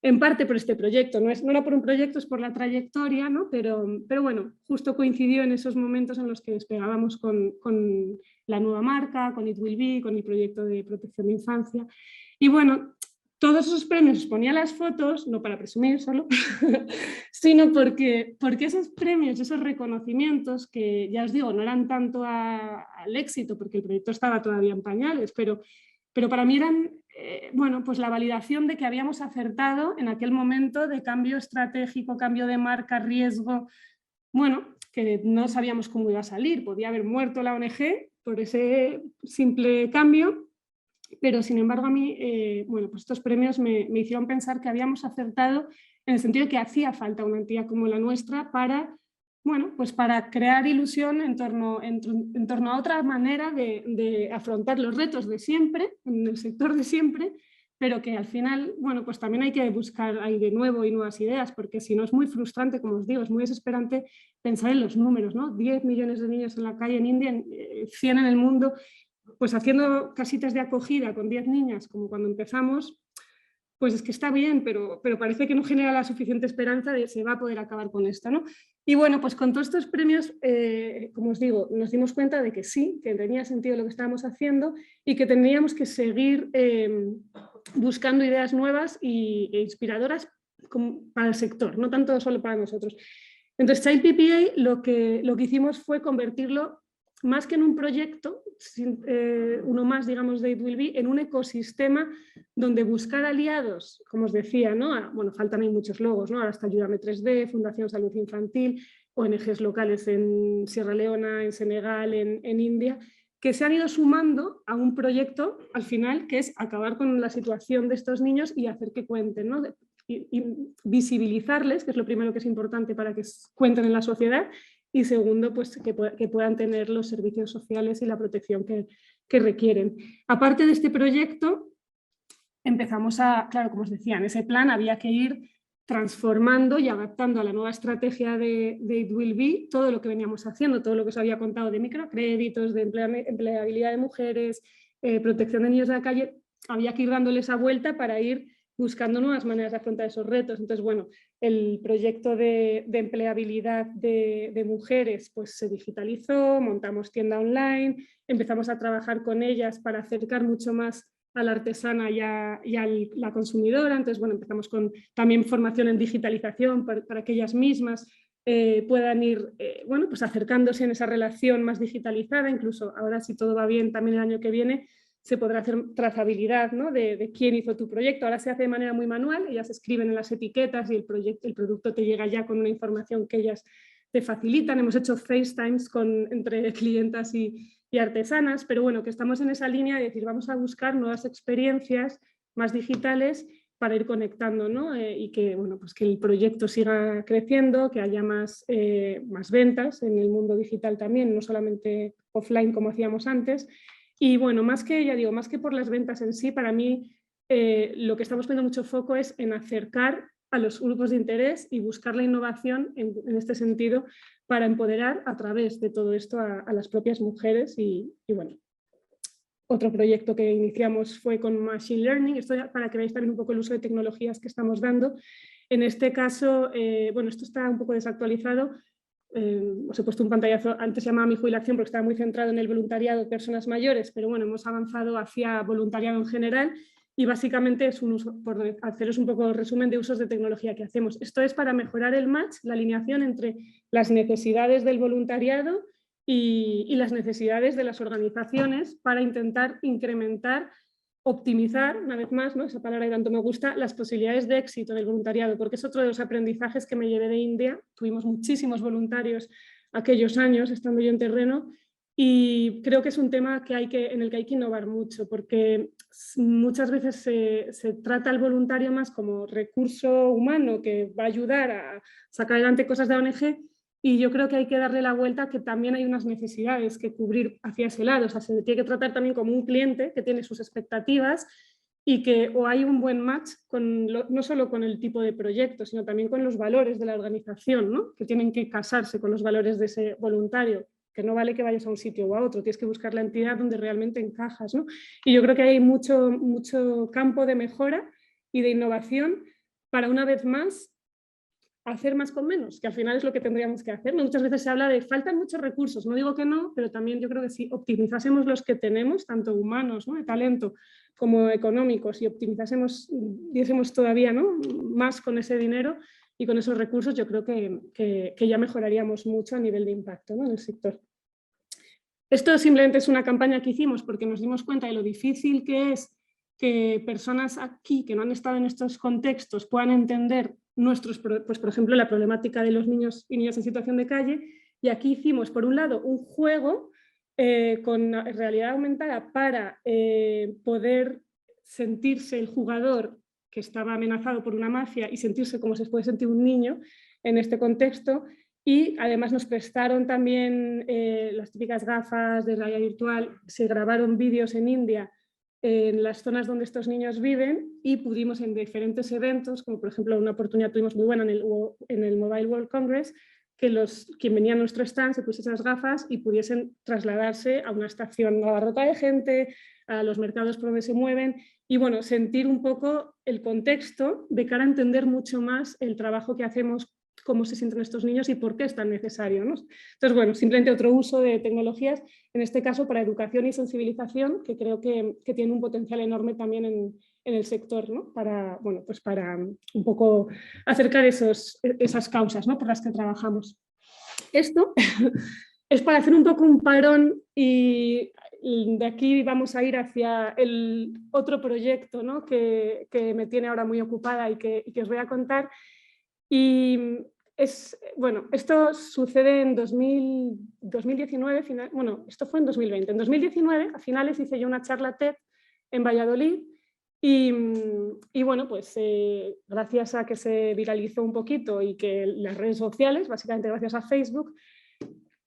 S3: en parte por este proyecto, no era por un proyecto, es por la trayectoria, ¿no? Pero bueno, justo coincidió en esos momentos en los que despegábamos con la nueva marca, con It Will Be, con el proyecto de protección de infancia. Y bueno, todos esos premios os ponía las fotos, no para presumir solo, sino porque esos premios, esos reconocimientos, que ya os digo, no eran tanto al éxito, porque el proyecto estaba todavía en pañales, pero para mí eran, bueno, pues la validación de que habíamos acertado en aquel momento de cambio estratégico, cambio de marca, riesgo, bueno, que no sabíamos cómo iba a salir, podía haber muerto la ONG por ese simple cambio, pero sin embargo a mí, bueno, pues estos premios me hicieron pensar que habíamos acertado en el sentido de que hacía falta una entidad como la nuestra para, bueno, pues para crear ilusión en torno a otra manera de afrontar los retos de siempre, en el sector de siempre, pero que al final, bueno, pues también hay que buscar ahí de nuevo y nuevas ideas, porque si no es muy frustrante, como os digo, es muy desesperante pensar en los números, ¿no? 10 millones de niños en la calle en India, 100 en el mundo, pues haciendo casitas de acogida con 10 niñas, como cuando empezamos, pues es que está bien, pero parece que no genera la suficiente esperanza de se va a poder acabar con esto, ¿no? Y bueno, pues con todos estos premios, como os digo, nos dimos cuenta de que sí, que tenía sentido lo que estábamos haciendo y que tendríamos que seguir buscando ideas nuevas e inspiradoras para el sector, no tanto solo para nosotros. Entonces, Child PPA lo que hicimos fue convertirlo más que en un proyecto, uno más, digamos, de It Will Be, en un ecosistema donde buscar aliados, como os decía, ¿no? Bueno, faltan ahí muchos logos, ¿no? Ahora está Ayúdame 3D, Fundación Salud Infantil, ONGs locales en Sierra Leona, en Senegal, en India, que se han ido sumando a un proyecto, al final, que es acabar con la situación de estos niños y hacer que cuenten, ¿no? Y visibilizarles, que es lo primero que es importante para que cuenten en la sociedad, y segundo, pues que puedan tener los servicios sociales y la protección que requieren. Aparte de este proyecto, empezamos claro, como os decía, en ese plan había que ir transformando y adaptando a la nueva estrategia de It Will Be todo lo que veníamos haciendo, todo lo que os había contado de microcréditos, de empleabilidad de mujeres, protección de niños de la calle, había que ir dándole esa vuelta para ir buscando nuevas maneras de afrontar esos retos. Entonces, bueno, el proyecto de empleabilidad de mujeres pues se digitalizó, montamos tienda online, empezamos a trabajar con ellas para acercar mucho más a la artesana y a la consumidora. Entonces, bueno, empezamos con también formación en digitalización para que ellas mismas puedan ir bueno, pues acercándose en esa relación más digitalizada. Incluso ahora, si todo va bien, también el año que viene se podrá hacer trazabilidad, ¿no? de quién hizo tu proyecto. Ahora se hace de manera muy manual, ellas escriben en las etiquetas y el producto te llega ya con una información que ellas te facilitan. Hemos hecho FaceTimes entre clientas y artesanas, pero bueno, que estamos en esa línea de decir, vamos a buscar nuevas experiencias más digitales para ir conectando, ¿no? Y que, bueno, pues que el proyecto siga creciendo, que haya más ventas en el mundo digital también, no solamente offline como hacíamos antes. Y bueno, más que, ya digo, más que por las ventas en sí, para mí lo que estamos poniendo mucho foco es en acercar a los grupos de interés y buscar la innovación en este sentido para empoderar a través de todo esto a las propias mujeres y bueno. Otro proyecto que iniciamos fue con Machine Learning, esto para que veáis también un poco el uso de tecnologías que estamos dando. En este caso, bueno, esto está un poco desactualizado, os he puesto un pantallazo, antes se llamaba Mi Jubilación porque estaba muy centrado en el voluntariado de personas mayores, pero bueno, hemos avanzado hacia voluntariado en general y básicamente es un uso, por haceros un poco resumen de usos de tecnología que hacemos. Esto es para mejorar el match, la alineación entre las necesidades del voluntariado y las necesidades de las organizaciones para intentar incrementar, optimizar, una vez más, ¿no? Esa palabra que tanto me gusta, las posibilidades de éxito del voluntariado, porque es otro de los aprendizajes que me llevé de India. Tuvimos muchísimos voluntarios aquellos años, estando yo en terreno, y creo que es un tema en el que hay que innovar mucho, porque muchas veces se trata al voluntario más como recurso humano que va a ayudar a sacar adelante cosas de ONG, y yo creo que hay que darle la vuelta, que también hay unas necesidades que cubrir hacia ese lado. O sea, se tiene que tratar también como un cliente que tiene sus expectativas y que o hay un buen match no solo con el tipo de proyecto, sino también con los valores de la organización, ¿no? Que tienen que casarse con los valores de ese voluntario, que no vale que vayas a un sitio o a otro, tienes que buscar la entidad donde realmente encajas, ¿no? Y yo creo que hay mucho campo de mejora y de innovación para, una vez más, hacer más con menos, que al final es lo que tendríamos que hacer. Muchas veces se habla de faltan muchos recursos, no digo que no, pero también yo creo que si optimizásemos los que tenemos, tanto humanos, ¿no?, de talento, como económicos, y diésemos todavía, ¿no?, más con ese dinero y con esos recursos, yo creo que ya mejoraríamos mucho a nivel de impacto, ¿no?, en el sector. Esto simplemente es una campaña que hicimos porque nos dimos cuenta de lo difícil que es que personas aquí que no han estado en estos contextos puedan entender pues por ejemplo, la problemática de los niños y niñas en situación de calle. Y aquí hicimos, por un lado, un juego con realidad aumentada para poder sentirse el jugador que estaba amenazado por una mafia y sentirse como se puede sentir un niño en este contexto. Y además nos prestaron también las típicas gafas de realidad virtual, se grabaron vídeos en India en las zonas donde estos niños viven y pudimos en diferentes eventos, como por ejemplo una oportunidad tuvimos muy buena en el Mobile World Congress, que quien venía a nuestro stand se pusiese esas gafas y pudiesen trasladarse a una estación abarrotada de gente, a los mercados por donde se mueven y bueno, sentir un poco el contexto de cara a entender mucho más el trabajo que hacemos, cómo se sienten estos niños y por qué es tan necesario, ¿no? Entonces, bueno, simplemente otro uso de tecnologías, en este caso para educación y sensibilización, que creo que tiene un potencial enorme también en el sector, ¿no? Para, bueno, pues para un poco acercar esas causas, ¿no?, por las que trabajamos. Esto es para hacer un poco un parón y de aquí vamos a ir hacia el otro proyecto, ¿no?, que me tiene ahora muy ocupada y que os voy a contar. Y bueno, esto sucede en 2019, bueno, esto fue en 2020. En 2019, a finales, hice yo una charla TED en Valladolid y bueno, pues gracias a que se viralizó un poquito y que las redes sociales, básicamente gracias a Facebook,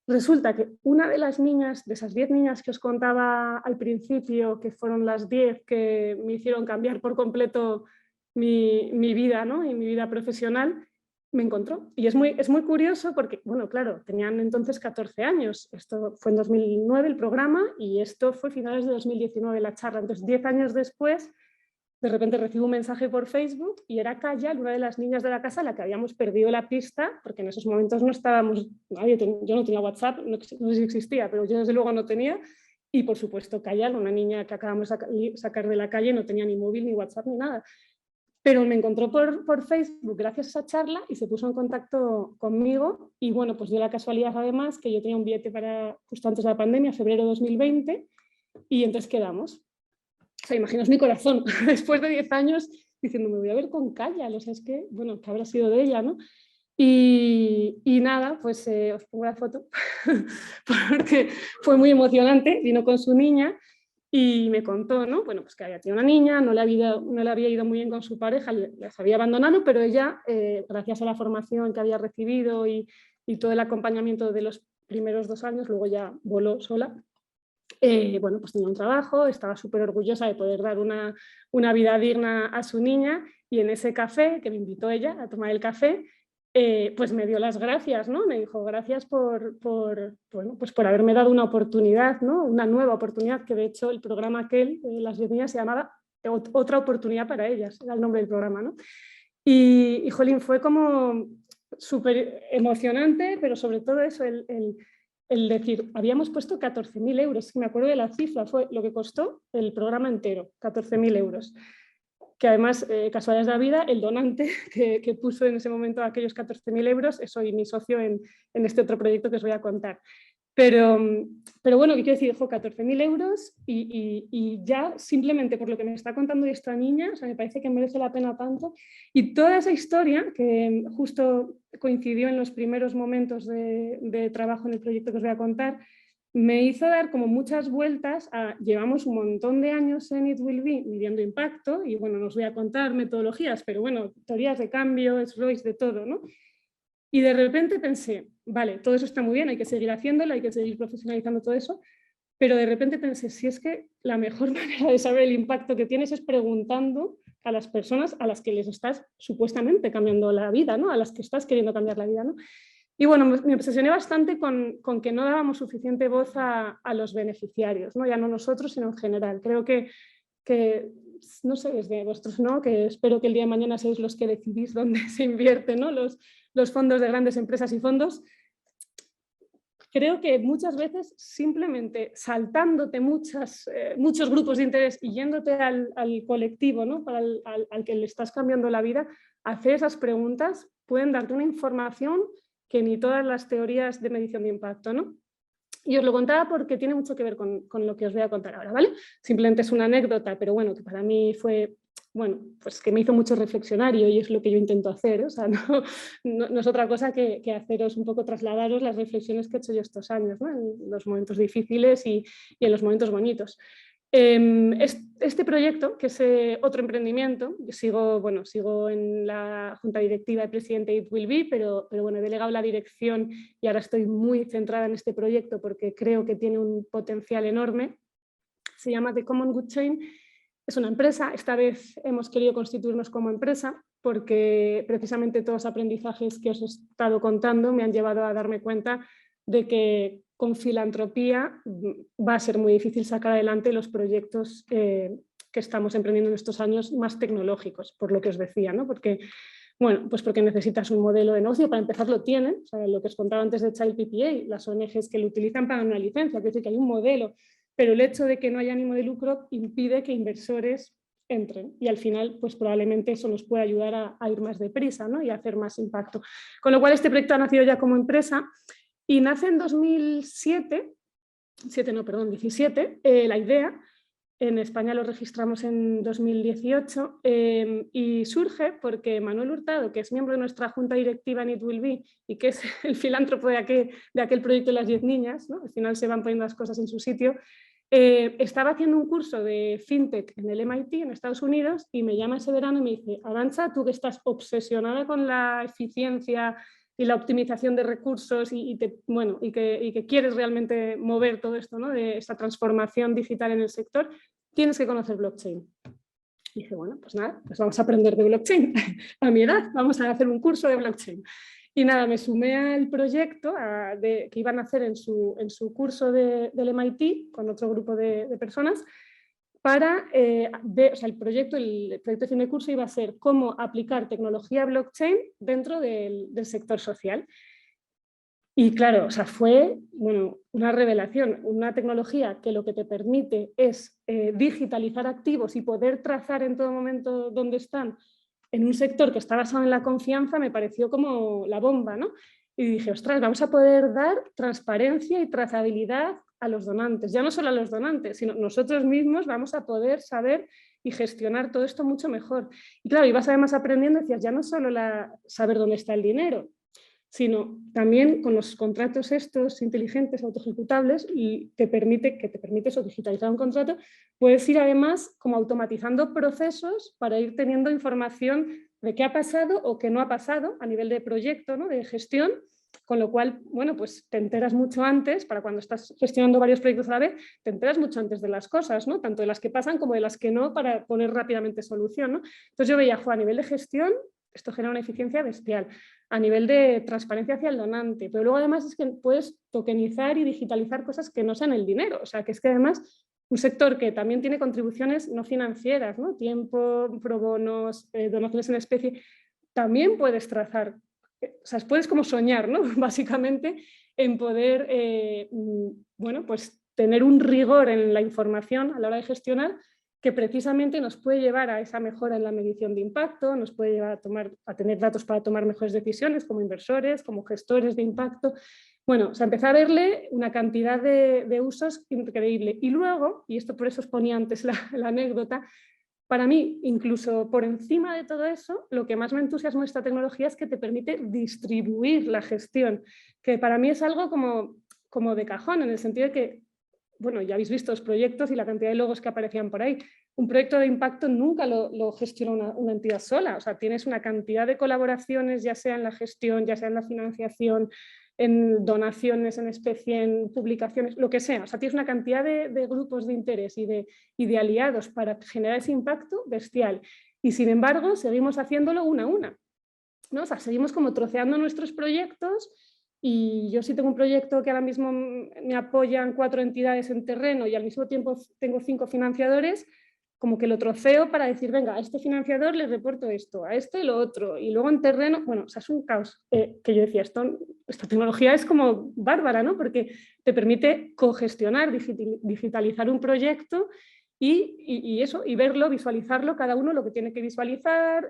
S3: resulta que una de las niñas, de esas 10 niñas que os contaba al principio, que fueron las 10 que me hicieron cambiar por completo mi vida, ¿no?, y mi vida profesional, me encontró. Y es muy curioso porque, bueno, claro, tenían entonces 14 años. Esto fue en 2009 el programa y esto fue finales de 2019 la charla. Entonces, 10 años después, de repente recibo un mensaje por Facebook y era Kayal, una de las niñas de la casa, a la que habíamos perdido la pista, porque en esos momentos no estábamos, yo no tenía WhatsApp, no sé si existía, pero yo desde luego no tenía. Y por supuesto Kayal, una niña que acabamos de sacar de la calle, no tenía ni móvil, ni WhatsApp, ni nada. Pero me encontró por Facebook gracias a esa charla y se puso en contacto conmigo y bueno, pues dio la casualidad además que yo tenía un billete para justo antes de la pandemia, febrero de 2020, y entonces quedamos. O sea, imaginaos mi corazón, después de 10 años diciendo, me voy a ver con Kayal, o sea, es que, bueno, que habrá sido de ella, ¿no? Y nada, pues os pongo la foto porque fue muy emocionante, vino con su niña. y me contó, ¿no? Bueno, pues que había tenido una niña, no le había ido muy bien con su pareja, les había abandonado, pero ella, gracias a la formación que había recibido y todo el acompañamiento de los primeros 2 años, luego ya voló sola. Bueno, pues tenía un trabajo, estaba súper orgullosa de poder dar una vida digna a su niña, y en ese café, que me invitó ella a tomar el café, pues me dio las gracias, ¿no? Me dijo, gracias bueno, pues por haberme dado una oportunidad, ¿no? Una nueva oportunidad, que de hecho el programa aquel, Las 10 niñas, se llamaba Otra oportunidad para ellas, era el nombre del programa, ¿no? Y jolín, fue como súper emocionante, pero sobre todo eso, el decir, habíamos puesto 14.000 euros, me acuerdo de la cifra, fue lo que costó el programa entero, 14.000 euros. Que además, casualidades de la vida, el donante que puso en ese momento aquellos 14.000 euros es hoy mi socio en este otro proyecto que os voy a contar. Pero bueno, ¿qué quiero decir? 14.000 euros y ya simplemente por lo que me está contando esta niña, o sea, me parece que merece la pena tanto. Y toda esa historia, que justo coincidió en los primeros momentos de trabajo en el proyecto que os voy a contar, me hizo dar como muchas vueltas llevamos un montón de años en It Will Be midiendo impacto, y bueno, no os voy a contar metodologías, pero bueno, teorías de cambio, SROIs, de todo, ¿no? Y de repente pensé, vale, todo eso está muy bien, hay que seguir haciéndolo, hay que seguir profesionalizando todo eso, pero de repente pensé, si es que la mejor manera de saber el impacto que tienes es preguntando a las personas a las que les estás supuestamente cambiando la vida, ¿no? A las que estás queriendo cambiar la vida, ¿no? Y bueno, me obsesioné bastante con que no dábamos suficiente voz a los beneficiarios, ¿no? Ya no nosotros, sino en general. Creo que no sé, desde vosotros, ¿no? Que espero que el día de mañana seáis los que decidís dónde se invierten, ¿no? Los fondos de grandes empresas y fondos. Creo que muchas veces simplemente saltándote muchos grupos de interés y yéndote al colectivo, ¿no? al que le estás cambiando la vida, hacer esas preguntas pueden darte una información que ni todas las teorías de medición de impacto, ¿no? Y os lo contaba porque tiene mucho que ver con lo que os voy a contar ahora, ¿vale? Simplemente es una anécdota, pero bueno, que para mí fue, bueno, pues que me hizo mucho reflexionar, y es lo que yo intento hacer, ¿eh? O sea, no es otra cosa que haceros un poco, trasladaros las reflexiones que he hecho yo estos años, ¿no? En los momentos difíciles y en los momentos bonitos. Este proyecto, que es otro emprendimiento, yo sigo en la junta directiva y presidente de It Will Be, pero bueno, he delegado la dirección y ahora estoy muy centrada en este proyecto porque creo que tiene un potencial enorme. Se llama The Common Good Chain, es una empresa. Esta vez hemos querido constituirnos como empresa porque precisamente todos los aprendizajes que os he estado contando me han llevado a darme cuenta de que con filantropía va a ser muy difícil sacar adelante los proyectos que estamos emprendiendo en estos años más tecnológicos, por lo que os decía, ¿no? Porque, bueno, pues porque necesitas un modelo de negocio, para empezar lo tienen, o sea, lo que os contaba antes de Child PPA, las ONGs que lo utilizan pagan una licencia, quiere decir que hay un modelo, pero el hecho de que no haya ánimo de lucro impide que inversores entren, y al final pues probablemente eso nos puede ayudar a ir más deprisa, ¿no? Y a hacer más impacto. Con lo cual este proyecto ha nacido ya como empresa. Y nace en 2017, la idea. En España lo registramos en 2018 y surge porque Manuel Hurtado, que es miembro de nuestra junta directiva en It Will Be y que es el filántropo de aquel proyecto de las 10 niñas, ¿no? Al final se van poniendo las cosas en su sitio, estaba haciendo un curso de FinTech en el MIT en Estados Unidos y me llama ese verano y me dice, Arantxa, tú que estás obsesionada con la eficiencia y la optimización de recursos y que quieres realmente mover todo esto, ¿no? De esta transformación digital en el sector, tienes que conocer blockchain. Y dije, bueno, pues nada, pues vamos a aprender de blockchain. A mi edad vamos a hacer un curso de blockchain. Y nada, me sumé al proyecto que iban a hacer en su curso del MIT con otro grupo de personas para el proyecto de fin de curso iba a ser cómo aplicar tecnología blockchain dentro del sector social. Y claro, o sea, fue una revelación, una tecnología que lo que te permite es digitalizar activos y poder trazar en todo momento dónde están en un sector que está basado en la confianza. Me pareció como la bomba, ¿no? Y dije, ostras, vamos a poder dar transparencia y trazabilidad a los donantes, ya no solo a los donantes, sino nosotros mismos vamos a poder saber y gestionar todo esto mucho mejor. Y claro, ibas además aprendiendo, decías, ya no solo saber dónde está el dinero, sino también con los contratos estos inteligentes, autoejecutables, y que te permite eso, digitalizar un contrato, puedes ir además como automatizando procesos para ir teniendo información de qué ha pasado o qué no ha pasado a nivel de proyecto, ¿no? De gestión, con lo cual, bueno, pues te enteras mucho antes, para cuando estás gestionando varios proyectos a la vez, te enteras mucho antes de las cosas, ¿no? Tanto de las que pasan como de las que no, para poner rápidamente solución, ¿no? Entonces yo veía, a nivel de gestión, esto genera una eficiencia bestial, a nivel de transparencia hacia el donante, pero luego además es que puedes tokenizar y digitalizar cosas que no sean el dinero, o sea, que es que además un sector que también tiene contribuciones no financieras, ¿no? Tiempo, pro bonos, donaciones en especie, también puedes trazar, o sea, puedes como soñar, ¿no? Básicamente en poder, bueno, pues tener un rigor en la información a la hora de gestionar que precisamente nos puede llevar a esa mejora en la medición de impacto, nos puede llevar a tener datos para tomar mejores decisiones como inversores, como gestores de impacto. Bueno, o sea, empezar a verle una cantidad de usos increíble. Y luego, y esto por eso os ponía antes la anécdota, para mí, incluso por encima de todo eso, lo que más me entusiasma de esta tecnología es que te permite distribuir la gestión, que para mí es algo como de cajón, en el sentido de que, bueno, ya habéis visto los proyectos y la cantidad de logos que aparecían por ahí. Un proyecto de impacto nunca lo gestiona una entidad sola, o sea, tienes una cantidad de colaboraciones, ya sea en la gestión, ya sea en la financiación, en donaciones en especie, en publicaciones, lo que sea. O sea, tienes una cantidad de grupos de interés y de aliados para generar ese impacto bestial. Y sin embargo, seguimos haciéndolo una a una, ¿no? O sea, seguimos como troceando nuestros proyectos. Y yo sí tengo un proyecto que ahora mismo me apoyan 4 entidades en terreno y al mismo tiempo tengo 5 financiadores, como que lo troceo para decir, venga, a este financiador le reporto esto, a este lo otro, y luego en terreno, bueno, o sea, es un caos, que yo decía, esta tecnología es como bárbara, ¿no? Porque te permite cogestionar, digitalizar un proyecto y eso, y verlo, visualizarlo, cada uno lo que tiene que visualizar,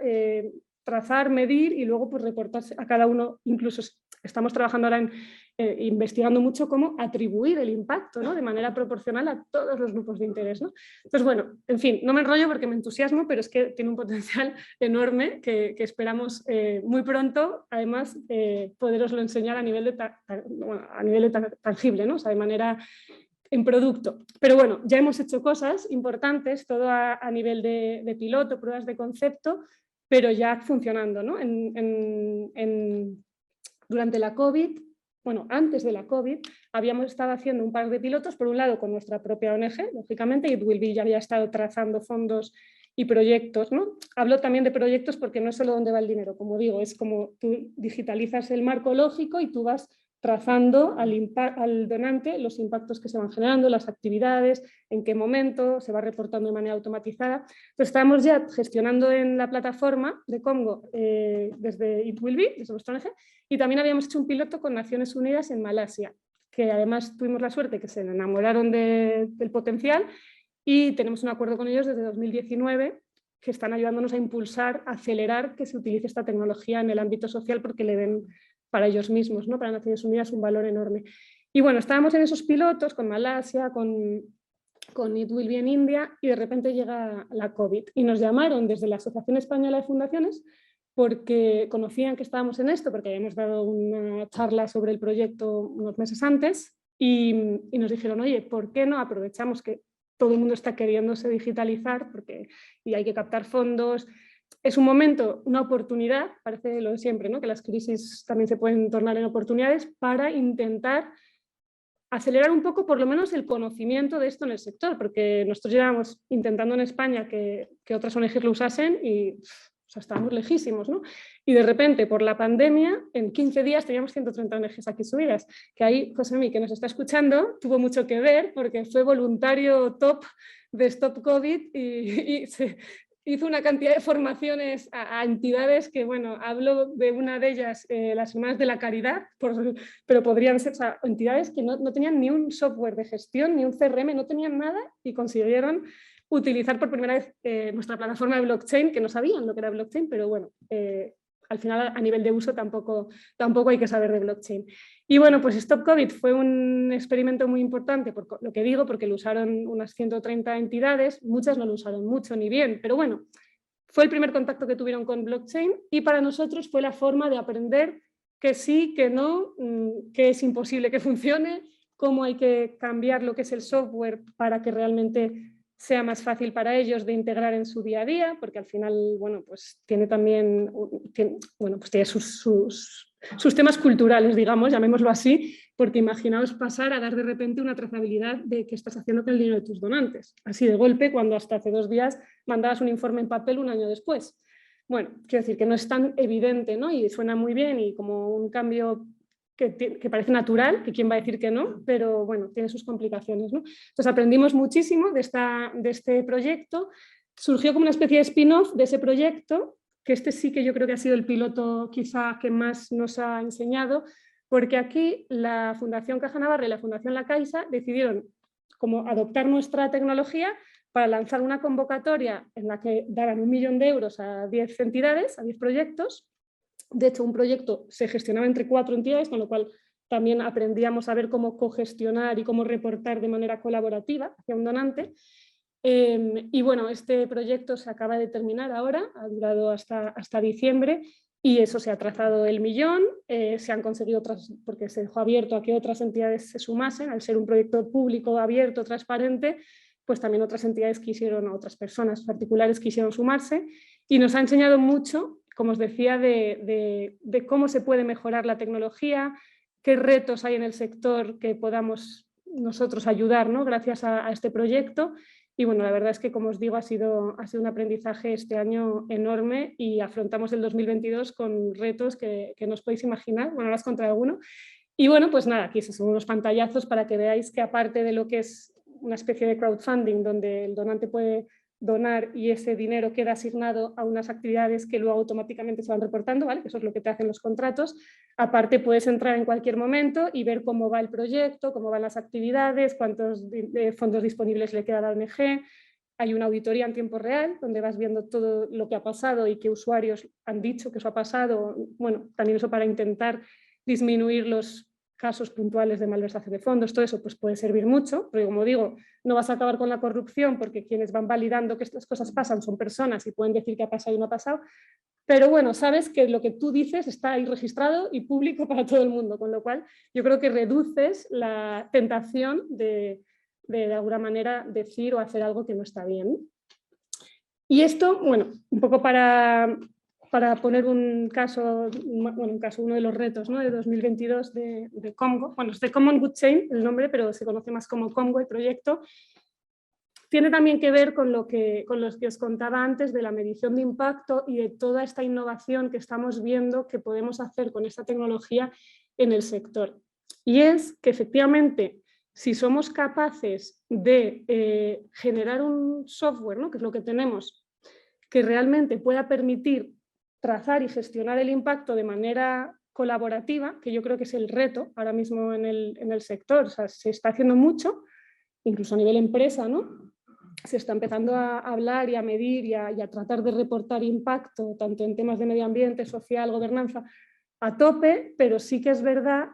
S3: trazar, medir y luego pues reportarse a cada uno. Incluso estamos trabajando ahora investigando mucho cómo atribuir el impacto, ¿no? De manera proporcional a todos los grupos de interés, ¿no? Entonces, bueno, en fin, no me enrollo porque me entusiasmo, pero es que tiene un potencial enorme que esperamos muy pronto, además, poderoslo enseñar a nivel de tangible, ¿no? O sea, de manera en producto. Pero bueno, ya hemos hecho cosas importantes, todo a nivel de piloto, pruebas de concepto, pero ya funcionando, ¿no? Durante la COVID, bueno, antes de la COVID, habíamos estado haciendo un par de pilotos, por un lado con nuestra propia ONG, lógicamente, y It Will Be ya había estado trazando fondos y proyectos, ¿no? Hablo también de proyectos porque no es solo dónde va el dinero, como digo, es como tú digitalizas el marco lógico y tú vas trazando al donante los impactos que se van generando, las actividades, en qué momento, se va reportando de manera automatizada. Entonces, estamos ya gestionando en la plataforma de Congo desde It Will Be, desde nuestra ONG, y también habíamos hecho un piloto con Naciones Unidas en Malasia, que además tuvimos la suerte que se enamoraron del potencial y tenemos un acuerdo con ellos desde 2019 que están ayudándonos a impulsar, a acelerar que se utilice esta tecnología en el ámbito social porque le ven para ellos mismos, ¿no? Para Naciones Unidas, un valor enorme. Y bueno, estábamos en esos pilotos con Malasia, con It Will Be en India, y de repente llega la COVID y nos llamaron desde la Asociación Española de Fundaciones porque conocían que estábamos en esto, porque habíamos dado una charla sobre el proyecto unos meses antes y nos dijeron, oye, ¿por qué no aprovechamos que todo el mundo está queriéndose digitalizar y hay que captar fondos? Es un momento, una oportunidad, parece lo de siempre, ¿no? Que las crisis también se pueden tornar en oportunidades para intentar acelerar un poco por lo menos el conocimiento de esto en el sector, porque nosotros llevamos intentando en España que otras ONGs lo usasen y o sea, estábamos lejísimos, ¿no? Y de repente, por la pandemia, en 15 días teníamos 130 ONGs aquí subidas, que ahí Josemi, que nos está escuchando, tuvo mucho que ver porque fue voluntario top de Stop COVID y se hizo una cantidad de formaciones a entidades que, bueno, hablo de una de ellas, las Hermanas de la Caridad, pero podrían ser, o sea, entidades que no tenían ni un software de gestión, ni un CRM, no tenían nada y consiguieron utilizar por primera vez nuestra plataforma de blockchain, que no sabían lo que era blockchain, pero bueno, al final a nivel de uso tampoco hay que saber de blockchain. Y bueno, pues Stop COVID fue un experimento muy importante, por lo que digo, porque lo usaron unas 130 entidades, muchas no lo usaron mucho ni bien, pero bueno, fue el primer contacto que tuvieron con blockchain y para nosotros fue la forma de aprender que sí, que no, que es imposible que funcione, cómo hay que cambiar lo que es el software para que realmente sea más fácil para ellos de integrar en su día a día, porque al final, bueno, pues tiene también, pues tiene sus temas culturales, digamos, llamémoslo así, porque imaginaos pasar a dar de repente una trazabilidad de qué estás haciendo con el dinero de tus donantes, así de golpe, cuando hasta hace 2 días mandabas un informe en papel un año después. Bueno, quiero decir que no es tan evidente, ¿no? Y suena muy bien y como un cambio que parece natural, que quién va a decir que no, pero bueno, tiene sus complicaciones, ¿no? Entonces aprendimos muchísimo de este proyecto, surgió como una especie de spin-off de ese proyecto, que este sí que yo creo que ha sido el piloto quizá que más nos ha enseñado, porque aquí la Fundación Caja Navarra y la Fundación La Caixa decidieron como adoptar nuestra tecnología para lanzar una convocatoria en la que daran 1 millón de euros a 10 entidades, a 10 proyectos. De hecho, un proyecto se gestionaba entre 4 entidades, con lo cual también aprendíamos a ver cómo cogestionar y cómo reportar de manera colaborativa hacia un donante. Y bueno, este proyecto se acaba de terminar ahora, ha durado hasta diciembre, y eso se ha trazado el 1 millón, se han conseguido otras, porque se dejó abierto a que otras entidades se sumasen, al ser un proyecto público, abierto, transparente, pues también otras entidades quisieron, otras personas particulares quisieron sumarse, y nos ha enseñado mucho, como os decía, de cómo se puede mejorar la tecnología, qué retos hay en el sector que podamos nosotros ayudar, ¿no? Gracias a este proyecto. Y bueno, la verdad es que, como os digo, ha sido un aprendizaje este año enorme y afrontamos el 2022 con retos que no os podéis imaginar. Bueno, ahora os contaré alguno. Y bueno, pues nada, aquí esos son unos pantallazos para que veáis que aparte de lo que es una especie de crowdfunding donde el donante puede donar y ese dinero queda asignado a unas actividades que luego automáticamente se van reportando, ¿vale? Que eso es lo que te hacen los contratos. Aparte puedes entrar en cualquier momento y ver cómo va el proyecto, cómo van las actividades, cuántos fondos disponibles le queda a la ONG. Hay una auditoría en tiempo real donde vas viendo todo lo que ha pasado y qué usuarios han dicho que eso ha pasado. Bueno, también eso para intentar disminuir los casos puntuales de malversación de fondos, todo eso pues puede servir mucho, pero como digo, no vas a acabar con la corrupción porque quienes van validando que estas cosas pasan son personas y pueden decir que ha pasado y no ha pasado, pero bueno, sabes que lo que tú dices está ahí registrado y público para todo el mundo, con lo cual yo creo que reduces la tentación de alguna manera decir o hacer algo que no está bien. Y esto, bueno, un poco para poner un caso, uno de los retos, ¿no? De 2022 de Comgo. Bueno, es de Common Good Chain el nombre, pero se conoce más como Comgo el proyecto. Tiene también que ver con los que os contaba antes de la medición de impacto y de toda esta innovación que estamos viendo que podemos hacer con esta tecnología en el sector. Y es que efectivamente, si somos capaces de generar un software, ¿no? Que es lo que tenemos, que realmente pueda permitir trazar y gestionar el impacto de manera colaborativa, que yo creo que es el reto ahora mismo en el sector. O sea, se está haciendo mucho, incluso a nivel empresa, ¿no? Se está empezando a hablar y a medir y a tratar de reportar impacto, tanto en temas de medio ambiente, social, gobernanza, a tope, pero sí que es verdad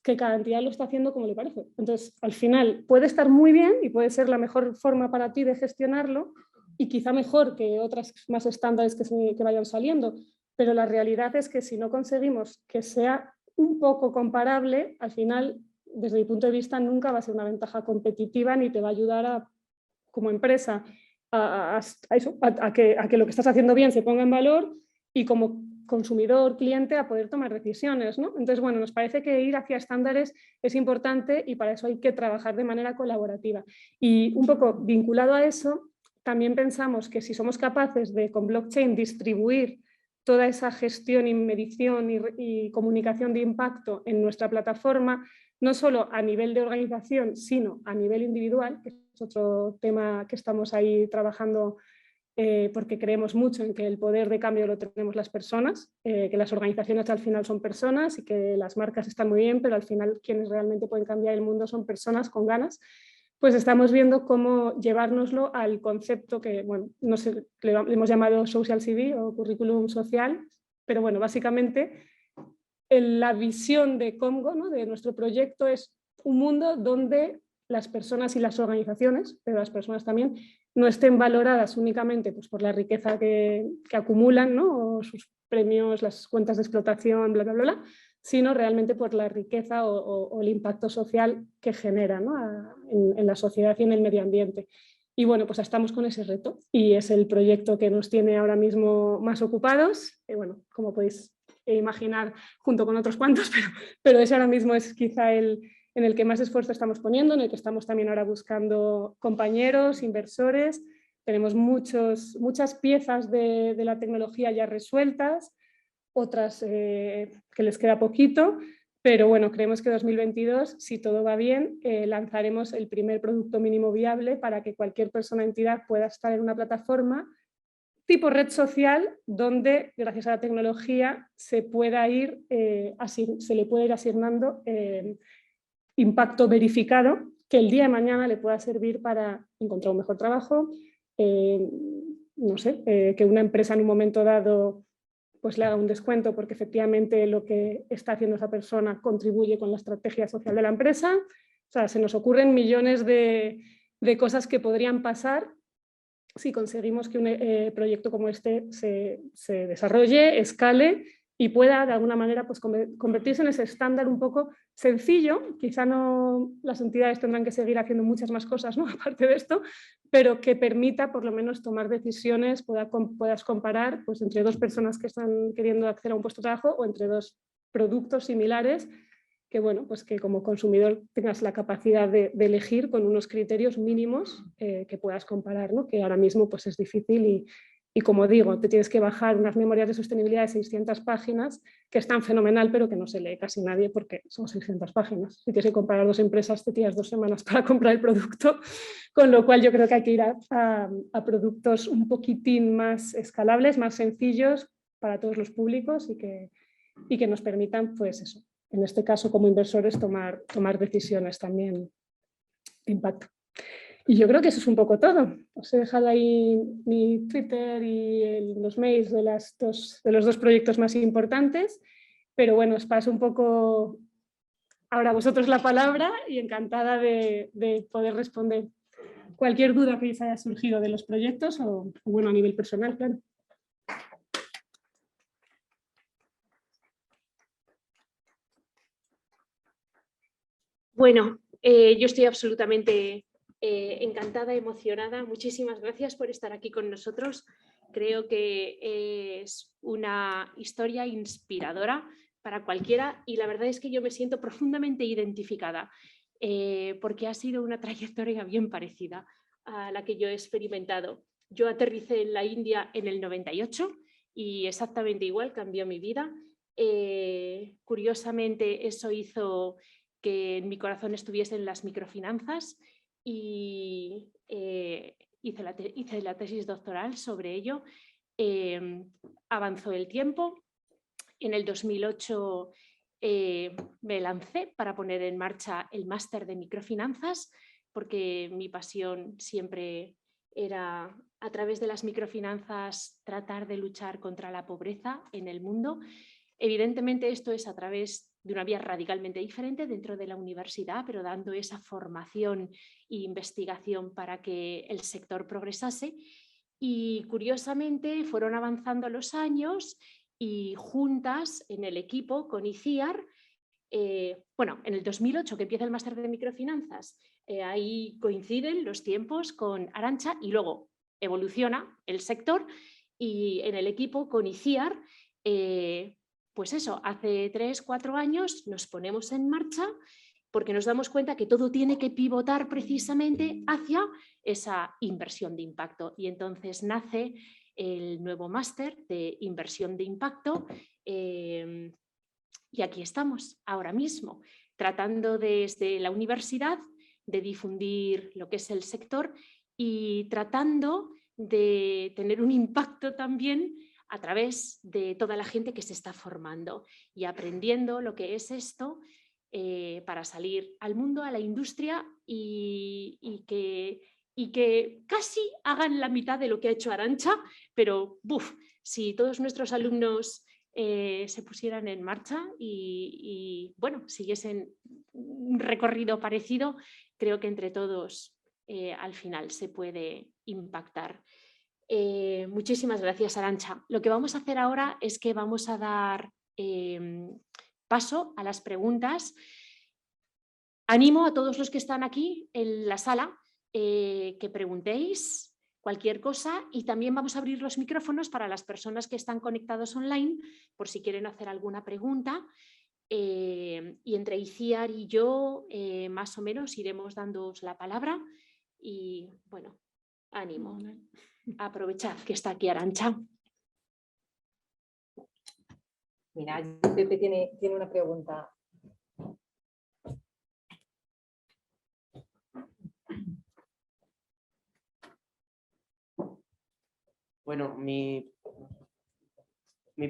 S3: que cada entidad lo está haciendo como le parece. Entonces, al final puede estar muy bien y puede ser la mejor forma para ti de gestionarlo, y quizá mejor que otras más estándares que vayan saliendo, pero la realidad es que si no conseguimos que sea un poco comparable, al final, desde mi punto de vista, nunca va a ser una ventaja competitiva ni te va a ayudar como empresa a que lo que estás haciendo bien se ponga en valor y como consumidor, cliente, a poder tomar decisiones, ¿no? Entonces, bueno, nos parece que ir hacia estándares es importante y para eso hay que trabajar de manera colaborativa. Y un poco vinculado a eso, también pensamos que si somos capaces de, con blockchain, distribuir toda esa gestión y medición y comunicación de impacto en nuestra plataforma, no solo a nivel de organización, sino a nivel individual, que es otro tema que estamos ahí trabajando porque creemos mucho en que el poder de cambio lo tenemos las personas, que las organizaciones al final son personas y que las marcas están muy bien, pero al final quienes realmente pueden cambiar el mundo son personas con ganas. Pues estamos viendo cómo llevárnoslo al concepto que, bueno, no sé, le hemos llamado Social CV o currículum social, pero bueno, básicamente la visión de Comgo, ¿no? De nuestro proyecto, es un mundo donde las personas y las organizaciones, pero las personas también, no estén valoradas únicamente pues, por la riqueza que acumulan, ¿no? O sus premios, las cuentas de explotación, bla, bla, bla, bla, sino realmente por la riqueza o el impacto social que genera, ¿no? en la sociedad y en el medio ambiente. Y bueno, pues estamos con ese reto y es el proyecto que nos tiene ahora mismo más ocupados. Bueno, como podéis imaginar, junto con otros cuantos, pero ese ahora mismo es quizá en el que más esfuerzo estamos poniendo, en el que estamos también ahora buscando compañeros, inversores. Tenemos muchas piezas de la tecnología ya resueltas, otras que les queda poquito, pero bueno, creemos que 2022, si todo va bien, lanzaremos el primer producto mínimo viable para que cualquier persona o entidad pueda estar en una plataforma tipo red social donde, gracias a la tecnología, se le pueda ir asignando impacto verificado que el día de mañana le pueda servir para encontrar un mejor trabajo, no sé, que una empresa en un momento dado pues le haga un descuento porque efectivamente lo que está haciendo esa persona contribuye con la estrategia social de la empresa. O sea, se nos ocurren millones de cosas que podrían pasar si conseguimos que un proyecto como este se desarrolle, escale y pueda de alguna manera pues, convertirse en ese estándar un poco sencillo. Quizá no las entidades tendrán que seguir haciendo muchas más cosas, ¿no? Aparte de esto, pero que permita por lo menos tomar decisiones, puedas comparar pues, entre dos personas que están queriendo acceder a un puesto de trabajo o entre dos productos similares, que bueno, pues que como consumidor tengas la capacidad de elegir con unos criterios mínimos que puedas comparar, ¿no? Que ahora mismo pues es difícil y como digo, te tienes que bajar unas memorias de sostenibilidad de 600 páginas que están fenomenal, pero que no se lee casi nadie porque son 600 páginas. Si tienes que comparar dos empresas, te tiras 2 semanas para comprar el producto, con lo cual yo creo que hay que ir a productos un poquitín más escalables, más sencillos para todos los públicos y que nos permitan, pues eso, en este caso como inversores, tomar decisiones también de impacto. Y yo creo que eso es un poco todo. Os he dejado ahí mi Twitter y los mails de los dos proyectos más importantes, pero bueno, os paso un poco ahora a vosotros la palabra y encantada de poder responder cualquier duda que os haya surgido de los proyectos o bueno, a nivel personal, claro.
S4: Bueno, yo estoy absolutamente encantada, emocionada. Muchísimas gracias por estar aquí con nosotros. Creo que es una historia inspiradora para cualquiera y la verdad es que yo me siento profundamente identificada porque ha sido una trayectoria bien parecida a la que yo he experimentado. Yo aterricé en la India en el 98 y exactamente igual cambió mi vida. Curiosamente, eso hizo que en mi corazón estuviesen las microfinanzas y hice la tesis doctoral sobre ello. Avanzó el tiempo. En el 2008 me lancé para poner en marcha el máster de microfinanzas porque mi pasión siempre era, a través de las microfinanzas, tratar de luchar contra la pobreza en el mundo. Evidentemente esto es a través de una vía radicalmente diferente dentro de la universidad, pero dando esa formación e investigación para que el sector progresase. Y curiosamente fueron avanzando los años y juntas en el equipo con ICIAR, bueno, en el 2008 que empieza el máster de microfinanzas, ahí coinciden los tiempos con Arantxa y luego evoluciona el sector y en el equipo con ICIAR, pues eso, hace 3-4 años nos ponemos en marcha porque nos damos cuenta que todo tiene que pivotar precisamente hacia esa inversión de impacto. Y entonces nace el nuevo máster de inversión de impacto y aquí estamos ahora mismo, tratando desde la universidad de difundir lo que es el sector y tratando de tener un impacto también a través de toda la gente que se está formando y aprendiendo lo que es esto para salir al mundo, a la industria y que casi hagan la mitad de lo que ha hecho Arantxa, pero si todos nuestros alumnos se pusieran en marcha y bueno, siguiesen un recorrido parecido, creo que entre todos al final se puede impactar. Muchísimas gracias, Arantxa. Lo que vamos a hacer ahora es que vamos a dar paso a las preguntas. Animo a todos los que están aquí en la sala que preguntéis cualquier cosa y también vamos a abrir los micrófonos para las personas que están conectados online por si quieren hacer alguna pregunta. Y entre Iciar y yo más o menos iremos dándoos la palabra y bueno, ánimo, aprovechad que está aquí Arantxa.
S1: Mira, Pepe tiene una pregunta.
S5: Bueno, mi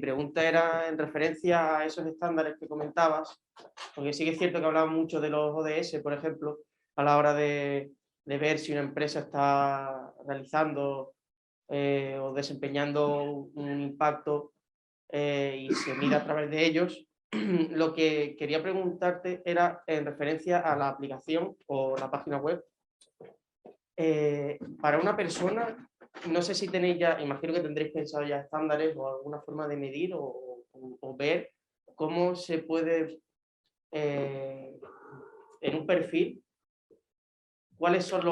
S5: pregunta era en referencia a esos estándares que comentabas, porque sí que es cierto que hablamos mucho de los ODS, por ejemplo, a la hora de ver si una empresa está realizando o desempeñando un impacto y se mide a través de ellos. Lo que quería preguntarte era en referencia a la aplicación o la página web. Para una persona, no sé si tenéis ya, imagino que tendréis pensado ya estándares o alguna forma de medir o ver cómo se puede, en un perfil, cuáles son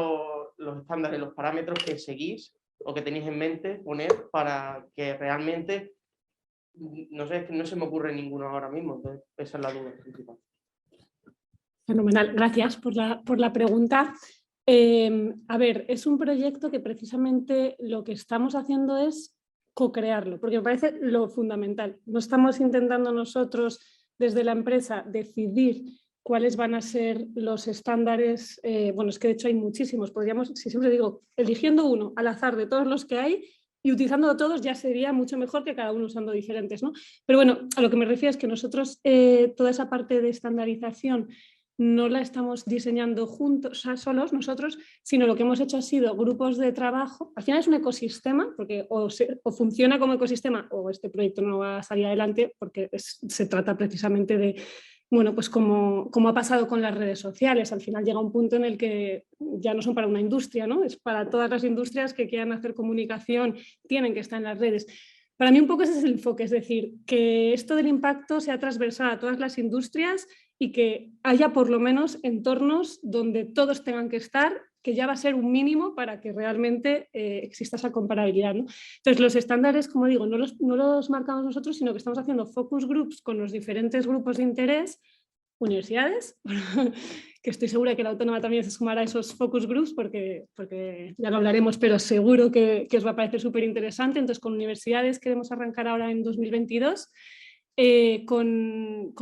S5: los estándares, los parámetros que seguís o que tenéis en mente poner para que realmente, no sé, es que no se me ocurre ninguno ahora mismo, entonces esa es la duda principal.
S3: Fenomenal, gracias por la pregunta. A ver, es un proyecto que precisamente lo que estamos haciendo es co-crearlo, porque me parece lo fundamental. No estamos intentando nosotros desde la empresa decidir cuáles van a ser los estándares. Bueno, es que de hecho hay muchísimos, podríamos, si siempre digo, eligiendo uno al azar de todos los que hay y utilizando todos ya sería mucho mejor que cada uno usando diferentes, ¿no? Pero bueno, a lo que me refiero es que nosotros toda esa parte de estandarización no la estamos diseñando juntos, o sea, solos nosotros, sino lo que hemos hecho ha sido grupos de trabajo. Al final es un ecosistema, porque o funciona como ecosistema o este proyecto no va a salir adelante, porque se trata precisamente de, bueno, pues como ha pasado con las redes sociales. Al final llega un punto en el que ya no son para una industria, ¿no? Es para todas las industrias que quieran hacer comunicación, tienen que estar en las redes. Para mí un poco ese es el enfoque, es decir, que esto del impacto sea transversal a todas las industrias y que haya por lo menos entornos donde todos tengan que estar, que ya va a ser un mínimo para que realmente exista esa comparabilidad, ¿no? Entonces los estándares, como digo, no los marcamos nosotros, sino que estamos haciendo focus groups con los diferentes grupos de interés, universidades, que estoy segura que la Autónoma también se sumará a esos focus groups porque ya lo hablaremos, pero seguro que os va a parecer súper interesante. Entonces con universidades queremos arrancar ahora en 2022. Con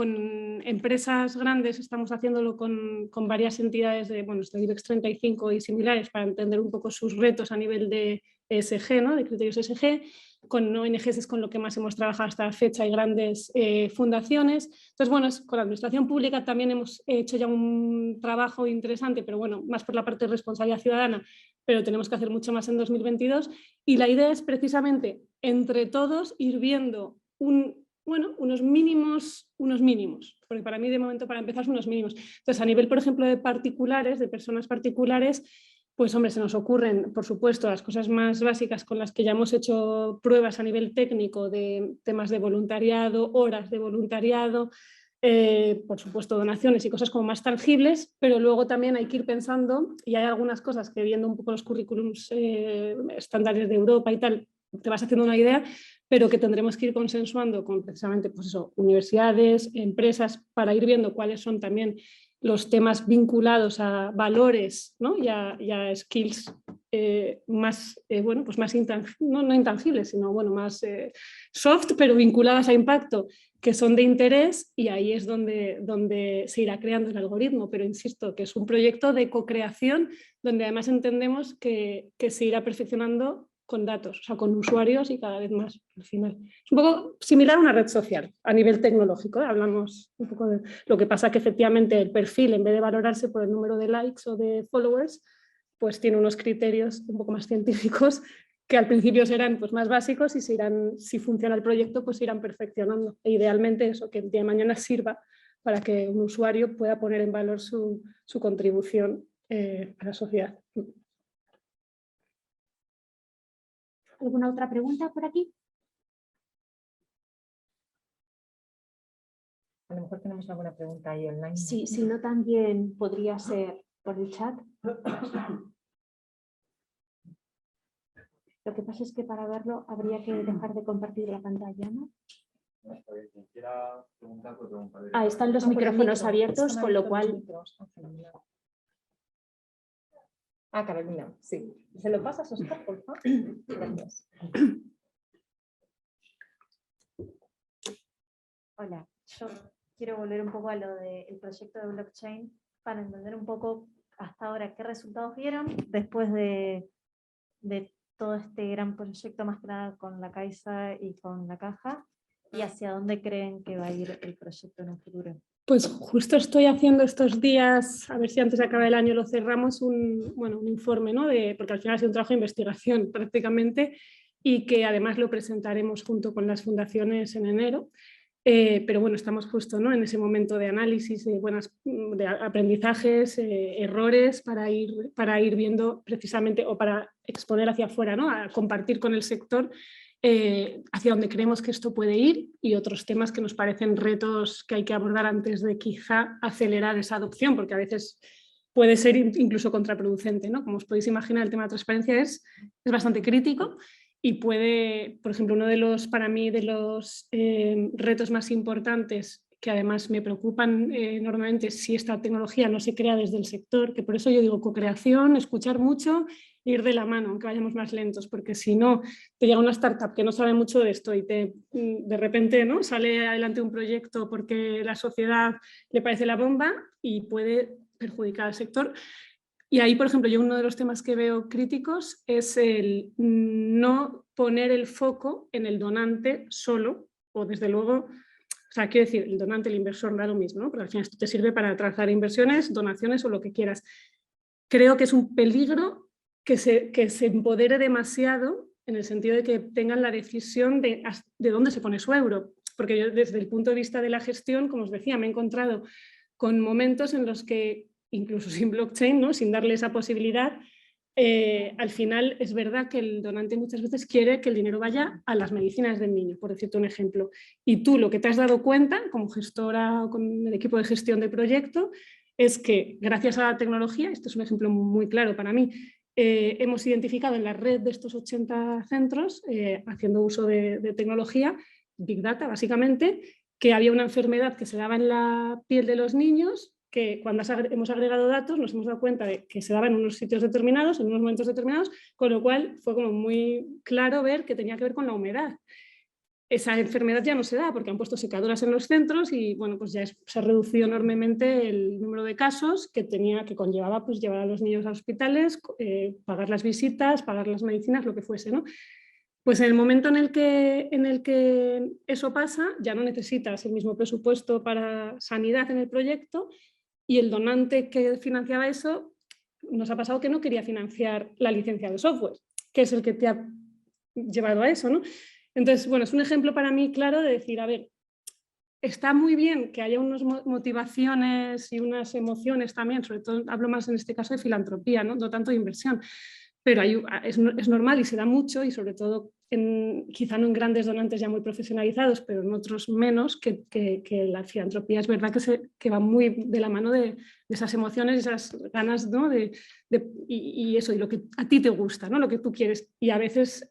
S3: empresas grandes estamos haciéndolo con varias entidades de IBEX 35 y similares para entender un poco sus retos a nivel de ESG, ¿no? De criterios ESG. Con ONGs es con lo que más hemos trabajado hasta la fecha y grandes fundaciones. Entonces, bueno, con la administración pública también hemos hecho ya un trabajo interesante, pero bueno, más por la parte de responsabilidad ciudadana, pero tenemos que hacer mucho más en 2022. Y la idea es precisamente entre todos ir viendo unos mínimos, porque para mí de momento para empezar son unos mínimos. Entonces a nivel, por ejemplo, de particulares, de personas particulares, pues hombre, se nos ocurren, por supuesto, las cosas más básicas con las que ya hemos hecho pruebas a nivel técnico de temas de voluntariado, horas de voluntariado, por supuesto donaciones y cosas como más tangibles, pero luego también hay que ir pensando, y hay algunas cosas que viendo un poco los currículums estándares de Europa y tal, te vas haciendo una idea, pero que tendremos que ir consensuando con precisamente pues eso, universidades, empresas, para ir viendo cuáles son también los temas vinculados a valores, ¿no? y a skills más, pues más no intangibles, sino más soft, pero vinculadas a impacto, que son de interés, y ahí es donde se irá creando el algoritmo. Pero insisto, que es un proyecto de co-creación donde además entendemos que se irá perfeccionando con datos, o sea, con usuarios y cada vez más al final. Es un poco similar a una red social a nivel tecnológico, ¿eh? Hablamos un poco de lo que pasa, que efectivamente el perfil, en vez de valorarse por el número de likes o de followers, pues tiene unos criterios un poco más científicos que al principio serán pues más básicos y si funciona el proyecto pues se irán perfeccionando. E idealmente eso, que el día de mañana sirva para que un usuario pueda poner en valor su contribución a la sociedad.
S4: ¿Alguna otra pregunta por aquí?
S1: A lo mejor tenemos alguna pregunta ahí online.
S4: Sí, si no también podría ser por el chat. Lo que pasa es que para verlo habría que dejar de compartir la pantalla, ¿no? Ah, están los micrófonos abiertos, con lo cual...
S1: Ah, Carolina, sí. ¿Se lo pasas, Oscar, por favor? Gracias.
S6: Hola, yo quiero volver un poco a lo del proyecto de blockchain para entender un poco hasta ahora qué resultados vieron después de todo este gran proyecto, más que nada con la Caixa y con la Caja, y hacia dónde creen que va a ir el proyecto en un futuro.
S3: Pues justo estoy haciendo estos días, a ver si antes de acabar el año lo cerramos, un informe, ¿no? Porque al final ha sido un trabajo de investigación prácticamente y que además lo presentaremos junto con las fundaciones en enero. Pero bueno, estamos justo, ¿no?, en ese momento de análisis, de aprendizajes, errores para ir viendo precisamente, o para exponer hacia afuera, ¿no?, a compartir con el sector hacia dónde creemos que esto puede ir y otros temas que nos parecen retos que hay que abordar antes de quizá acelerar esa adopción, porque a veces puede ser incluso contraproducente, ¿no? Como os podéis imaginar, el tema de transparencia es bastante crítico. Y puede, por ejemplo, uno de los, para mí, de los retos más importantes, que además me preocupan enormemente si esta tecnología no se crea desde el sector, que por eso yo digo co-creación, escuchar mucho, ir de la mano, aunque vayamos más lentos, porque si no, te llega una startup que no sabe mucho de esto y de repente, ¿no?, sale adelante un proyecto porque la sociedad le parece la bomba y puede perjudicar al sector. Y ahí, por ejemplo, yo uno de los temas que veo críticos es el no poner el foco en el donante solo, o desde luego, o sea, quiero decir, el donante, el inversor da lo mismo, ¿no? Pero al final esto te sirve para trazar inversiones, donaciones o lo que quieras. Creo que es un peligro que se empodere demasiado en el sentido de que tengan la decisión de dónde se pone su euro. Porque yo, desde el punto de vista de la gestión, como os decía, me he encontrado con momentos en los que incluso sin blockchain, ¿no?, sin darle esa posibilidad, al final es verdad que el donante muchas veces quiere que el dinero vaya a las medicinas del niño, por decirte un ejemplo. Y tú lo que te has dado cuenta, como gestora o con el equipo de gestión de proyecto, es que gracias a la tecnología, esto es un ejemplo muy claro para mí, hemos identificado en la red de estos 80 centros, haciendo uso de tecnología, Big Data básicamente, que había una enfermedad que se daba en la piel de los niños, que cuando hemos agregado datos nos hemos dado cuenta de que se daba en unos sitios determinados, en unos momentos determinados, con lo cual fue como muy claro ver que tenía que ver con la humedad. Esa enfermedad ya no se da porque han puesto secadoras en los centros y bueno, pues ya se ha reducido enormemente el número de casos que conllevaba pues llevar a los niños a hospitales, pagar las visitas, pagar las medicinas, lo que fuese, ¿no? Pues en el momento en el que eso pasa, ya no necesitas el mismo presupuesto para sanidad en el proyecto y el donante que financiaba eso, nos ha pasado que no quería financiar la licencia de software, que es el que te ha llevado a eso, ¿no? Entonces, bueno, es un ejemplo para mí claro de decir, a ver, está muy bien que haya unas motivaciones y unas emociones también, sobre todo hablo más en este caso de filantropía, ¿no?, no tanto de inversión, pero es normal y se da mucho y sobre todo quizá no en grandes donantes ya muy profesionalizados, pero en otros menos, que la filantropía es verdad que va muy de la mano de esas emociones, esas ganas, ¿no?, y eso, y lo que a ti te gusta, ¿no?, lo que tú quieres. Y a veces,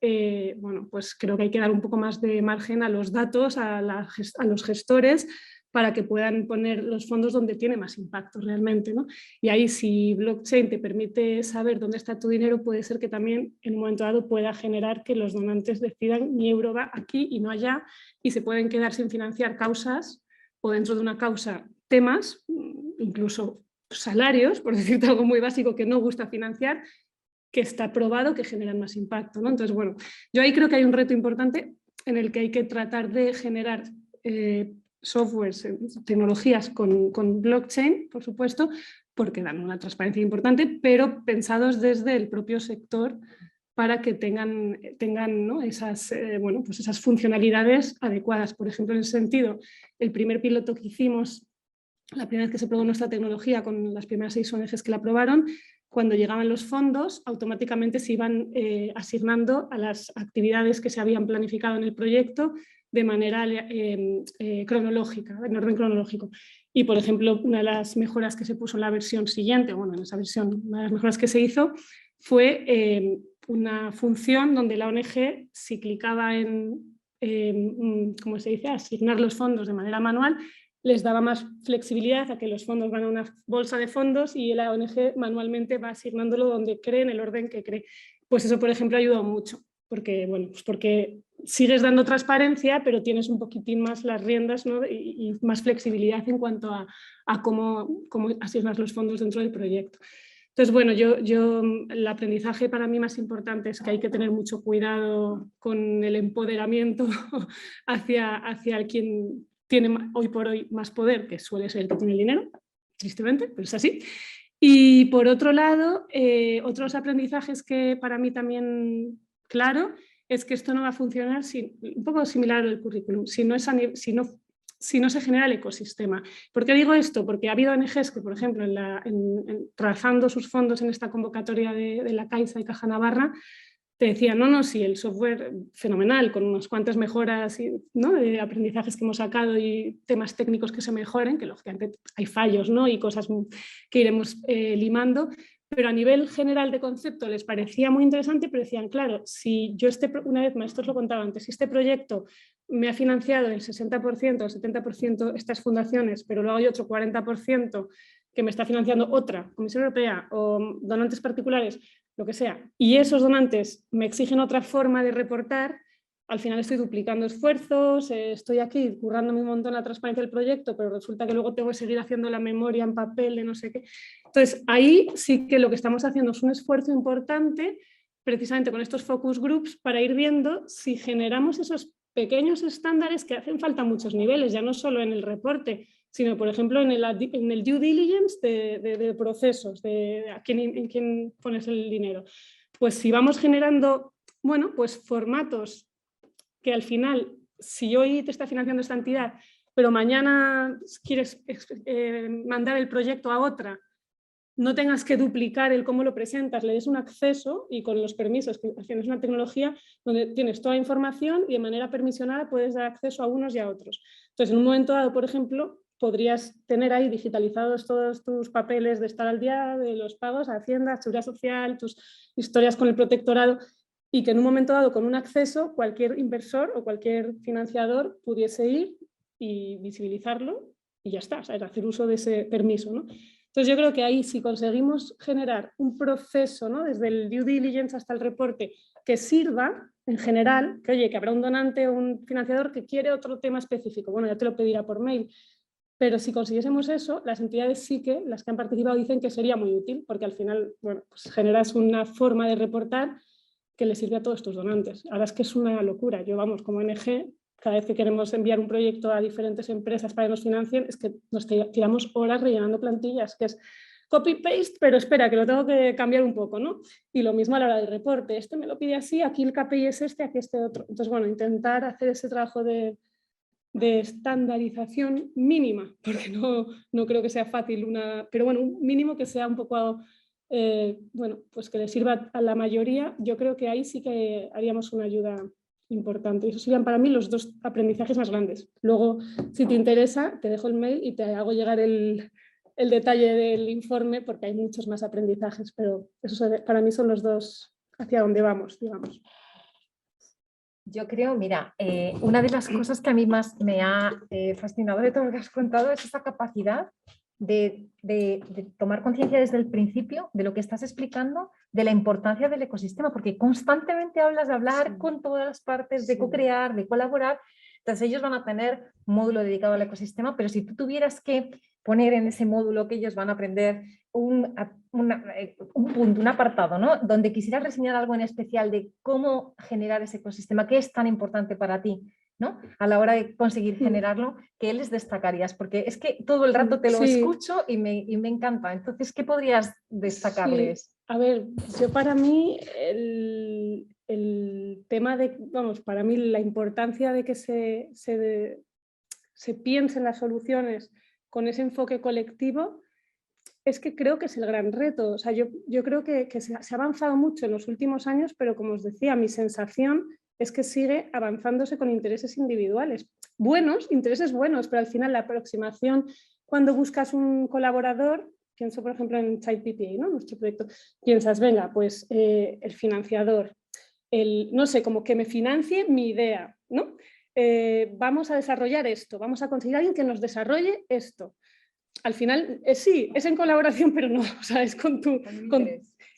S3: bueno, pues creo que hay que dar un poco más de margen a los datos, a los gestores, para que puedan poner los fondos donde tiene más impacto realmente, ¿no? Y ahí si blockchain te permite saber dónde está tu dinero, puede ser que también en un momento dado pueda generar que los donantes decidan mi euro va aquí y no allá y se pueden quedar sin financiar causas o dentro de una causa temas, incluso salarios, por decirte algo muy básico que no gusta financiar, que está probado que generan más impacto, ¿no? Entonces, bueno, yo ahí creo que hay un reto importante en el que hay que tratar de generar softwares, tecnologías con blockchain, por supuesto, porque dan una transparencia importante, pero pensados desde el propio sector para que tengan ¿no?, esas, bueno, pues esas funcionalidades adecuadas. Por ejemplo, en ese sentido, el primer piloto que hicimos, la primera vez que se probó nuestra tecnología con las primeras 6 ONGs que la aprobaron, cuando llegaban los fondos, automáticamente se iban asignando a las actividades que se habían planificado en el proyecto de manera cronológica, en orden cronológico. Y, por ejemplo, una de las mejoras que se puso en la versión siguiente, bueno, en esa versión, una de las mejoras que se hizo fue una función donde la ONG, si clicaba en, ¿cómo se dice?, asignar los fondos de manera manual, les daba más flexibilidad a que los fondos van a una bolsa de fondos y la ONG manualmente va asignándolo donde cree, en el orden que cree. Pues eso, por ejemplo, ha ayudado mucho, porque, bueno, pues porque sigues dando transparencia, pero tienes un poquitín más las riendas, ¿no? y más flexibilidad en cuanto a cómo asignas los fondos dentro del proyecto. Entonces, bueno, el aprendizaje para mí más importante es que hay que tener mucho cuidado con el empoderamiento hacia el quien tiene hoy por hoy más poder, que suele ser el que tiene el dinero, tristemente, pero es así. Y por otro lado, otros aprendizajes que para mí también, claro, es que esto no va a funcionar, un poco similar al currículum, si no se genera el ecosistema. ¿Por qué digo esto? Porque ha habido ONGs que, por ejemplo, trazando sus fondos en esta convocatoria de la Caixa y Caja Navarra, te decían, no, sí, el software fenomenal, con unas cuantas mejoras, ¿no?, de aprendizajes que hemos sacado y temas técnicos que se mejoren, que lógicamente hay fallos, ¿no?, y cosas que iremos limando, pero a nivel general de concepto les parecía muy interesante, pero decían, claro, si yo una vez más, esto os lo contaba antes, si este proyecto me ha financiado el 60% o el 70% estas fundaciones, pero luego hay otro 40% que me está financiando otra Comisión Europea o donantes particulares, lo que sea, y esos donantes me exigen otra forma de reportar, al final estoy duplicando esfuerzos, estoy aquí currándome un montón la transparencia del proyecto, pero resulta que luego tengo que seguir haciendo la memoria en papel de no sé qué. Entonces, ahí sí que lo que estamos haciendo es un esfuerzo importante, precisamente con estos focus groups, para ir viendo si generamos esos pequeños estándares que hacen falta a muchos niveles, ya no solo en el reporte, sino, por ejemplo, en el due diligence de procesos, en quién pones el dinero. Pues si vamos generando, bueno, pues formatos que al final, si hoy te está financiando esta entidad, pero mañana quieres mandar el proyecto a otra, no tengas que duplicar el cómo lo presentas, le des un acceso y con los permisos, que tienes una tecnología donde tienes toda la información y de manera permisionada puedes dar acceso a unos y a otros. Entonces, en un momento dado, por ejemplo, podrías tener ahí digitalizados todos tus papeles de estar al día, de los pagos a Hacienda, Seguridad Social, tus historias con el protectorado, y que en un momento dado, con un acceso, cualquier inversor o cualquier financiador pudiese ir y visibilizarlo y ya está, ¿sabes?, hacer uso de ese permiso, ¿no? Entonces yo creo que ahí, si conseguimos generar un proceso, ¿no?, desde el due diligence hasta el reporte, que sirva en general, que oye, que habrá un donante o un financiador que quiere otro tema específico, bueno, ya te lo pedirá por mail, pero si consiguiésemos eso, las entidades sí que, las que han participado, dicen que sería muy útil, porque al final, bueno, pues generas una forma de reportar que le sirve a todos tus donantes. Ahora es que es una locura. Yo, vamos, como ONG, cada vez que queremos enviar un proyecto a diferentes empresas para que nos financien, es que nos tiramos horas rellenando plantillas, que es copy-paste, pero espera, que lo tengo que cambiar un poco, ¿no? Y lo mismo a la hora del reporte. Este me lo pide así, aquí el KPI es este, aquí este otro. Entonces, bueno, intentar hacer ese trabajo de estandarización mínima, porque no creo que sea fácil pero bueno, un mínimo que sea un poco, bueno, pues que le sirva a la mayoría. Yo creo que ahí sí que haríamos una ayuda importante. Esos serían para mí los dos aprendizajes más grandes. Luego, si te interesa, te dejo el mail y te hago llegar el detalle del informe, porque hay muchos más aprendizajes, pero esos para mí son los dos hacia donde vamos, digamos.
S1: Yo creo, mira, una de las cosas que a mí más me ha fascinado de todo lo que has contado es esa capacidad de tomar conciencia desde el principio de lo que estás explicando, de la importancia del ecosistema, porque constantemente hablas de hablar con todas las partes, de co-crear, de colaborar. Entonces ellos van a tener un módulo dedicado al ecosistema, pero si tú tuvieras que poner en ese módulo que ellos van a aprender un punto, un apartado, ¿no?, donde quisieras reseñar algo en especial de cómo generar ese ecosistema, qué es tan importante para ti, ¿no?, a la hora de conseguir generarlo, ¿qué les destacarías? Porque es que todo el rato te lo escucho y me encanta. Entonces, ¿qué podrías destacarles?
S3: Sí. A ver, yo para mí el tema de, vamos, para mí la importancia de que se piensen las soluciones con ese enfoque colectivo es que creo que es el gran reto. O sea, yo creo que se ha avanzado mucho en los últimos años, pero como os decía, mi sensación es que sigue avanzándose con intereses individuales. Buenos, intereses buenos, pero al final la aproximación, cuando buscas un colaborador, pienso por ejemplo en Child PPA, ¿no? Nuestro proyecto, piensas, venga, pues el financiador, no sé, como que me financie mi idea, ¿no? Vamos a desarrollar esto, vamos a conseguir a alguien que nos desarrolle esto. Al final, sí, es en colaboración, pero no, o sea, es con tu...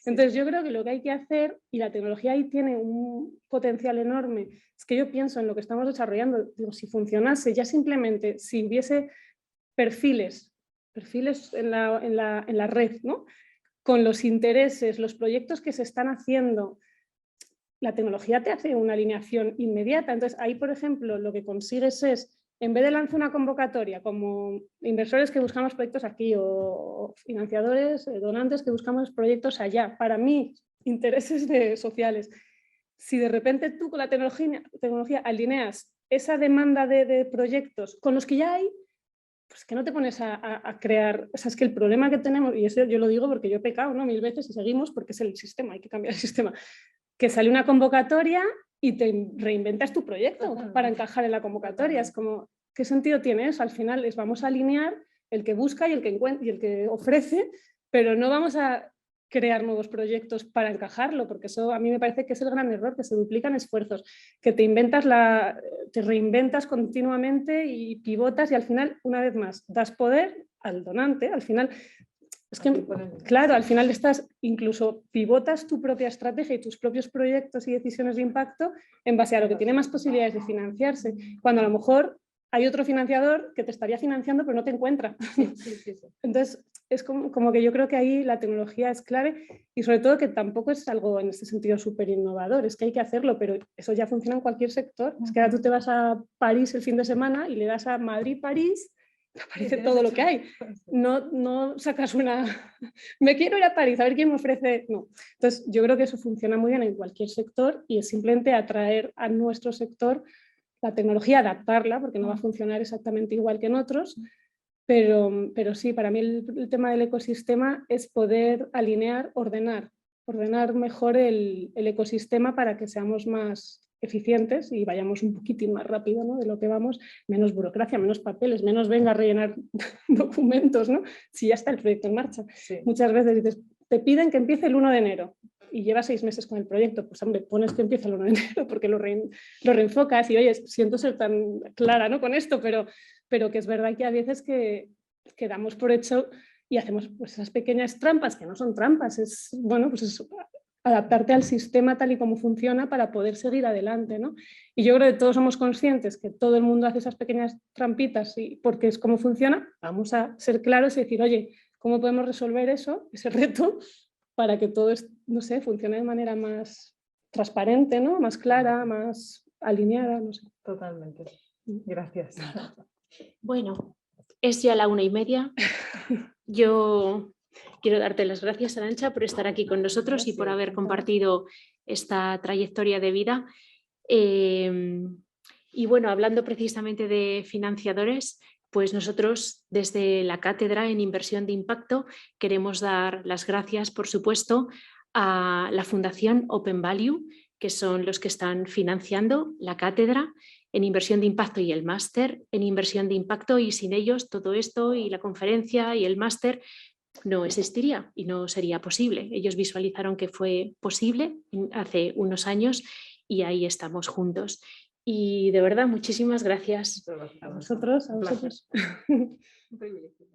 S3: Entonces yo creo que lo que hay que hacer, y la tecnología ahí tiene un potencial enorme, es que yo pienso en lo que estamos desarrollando, digo, si funcionase, ya simplemente, si hubiese perfiles en la red, ¿no? Con los intereses, los proyectos que se están haciendo, la tecnología te hace una alineación inmediata. Entonces ahí, por ejemplo, lo que consigues es, en vez de lanzar una convocatoria como inversores que buscamos proyectos aquí o financiadores, donantes que buscamos proyectos allá, para mí, intereses sociales, si de repente tú con la tecnología alineas esa demanda de proyectos con los que ya hay, pues que no te pones a crear, o sea, es que el problema que tenemos, y eso yo lo digo porque yo he pecado, ¿no? 1000 veces y seguimos porque es el sistema, hay que cambiar el sistema, que sale una convocatoria y te reinventas tu proyecto para encajar en la convocatoria. Es como, ¿qué sentido tiene eso? Al final vamos a alinear el que busca y el que ofrece, pero no vamos a crear nuevos proyectos para encajarlo, porque eso a mí me parece que es el gran error, que se duplican esfuerzos, que te reinventas continuamente y pivotas y al final, una vez más, das poder al donante. Al final, es que, claro, al final incluso pivotas tu propia estrategia y tus propios proyectos y decisiones de impacto en base a lo que tiene más posibilidades de financiarse, cuando a lo mejor hay otro financiador que te estaría financiando pero no te encuentra. Sí. Entonces, es como que yo creo que ahí la tecnología es clave y sobre todo que tampoco es algo en este sentido súper innovador, es que hay que hacerlo, pero eso ya funciona en cualquier sector. Es que ahora tú te vas a París el fin de semana y le das a Madrid-París, aparece todo lo que hay. No sacas me quiero ir a París, a ver quién me ofrece. No. Entonces, yo creo que eso funciona muy bien en cualquier sector y es simplemente atraer a nuestro sector la tecnología, adaptarla, porque no va a funcionar exactamente igual que en otros, pero sí, para mí el tema del ecosistema es poder alinear, ordenar mejor el ecosistema para que seamos más eficientes y vayamos un poquitín más rápido, ¿no? De lo que vamos, menos burocracia, menos papeles, menos venga a rellenar documentos, ¿no? Si ya está el proyecto en marcha. Sí. Muchas veces dices, te piden que empiece el 1 de enero y llevas 6 meses con el proyecto, pues hombre, pones que empiece el 1 de enero porque lo reenfocas y oye, siento ser tan clara, ¿no? Con esto, pero que es verdad que a veces que damos por hecho y hacemos pues esas pequeñas trampas, que no son trampas, es, bueno, pues es adaptarte al sistema tal y como funciona para poder seguir adelante, ¿no? Y yo creo que todos somos conscientes que todo el mundo hace esas pequeñas trampitas y porque es como funciona, vamos a ser claros y decir, oye, ¿cómo podemos resolver eso, ese reto, para que todo, no sé, funcione de manera más transparente, ¿no? Más clara, más alineada, no sé.
S1: Totalmente. Gracias.
S4: Bueno, es ya la 1:30. Yo quiero darte las gracias, Arantxa, por estar aquí con nosotros. Gracias, y por haber compartido esta trayectoria de vida. Y bueno, hablando precisamente de financiadores, pues nosotros desde la cátedra en inversión de impacto queremos dar las gracias, por supuesto, a la Fundación Open Value, que son los que están financiando la cátedra en inversión de impacto y el máster en inversión de impacto, y sin ellos todo esto y la conferencia y el máster no existiría y no sería posible. Ellos visualizaron que fue posible hace unos años y ahí estamos juntos. Y de verdad, muchísimas gracias.
S3: A vosotros.
S1: Un privilegio.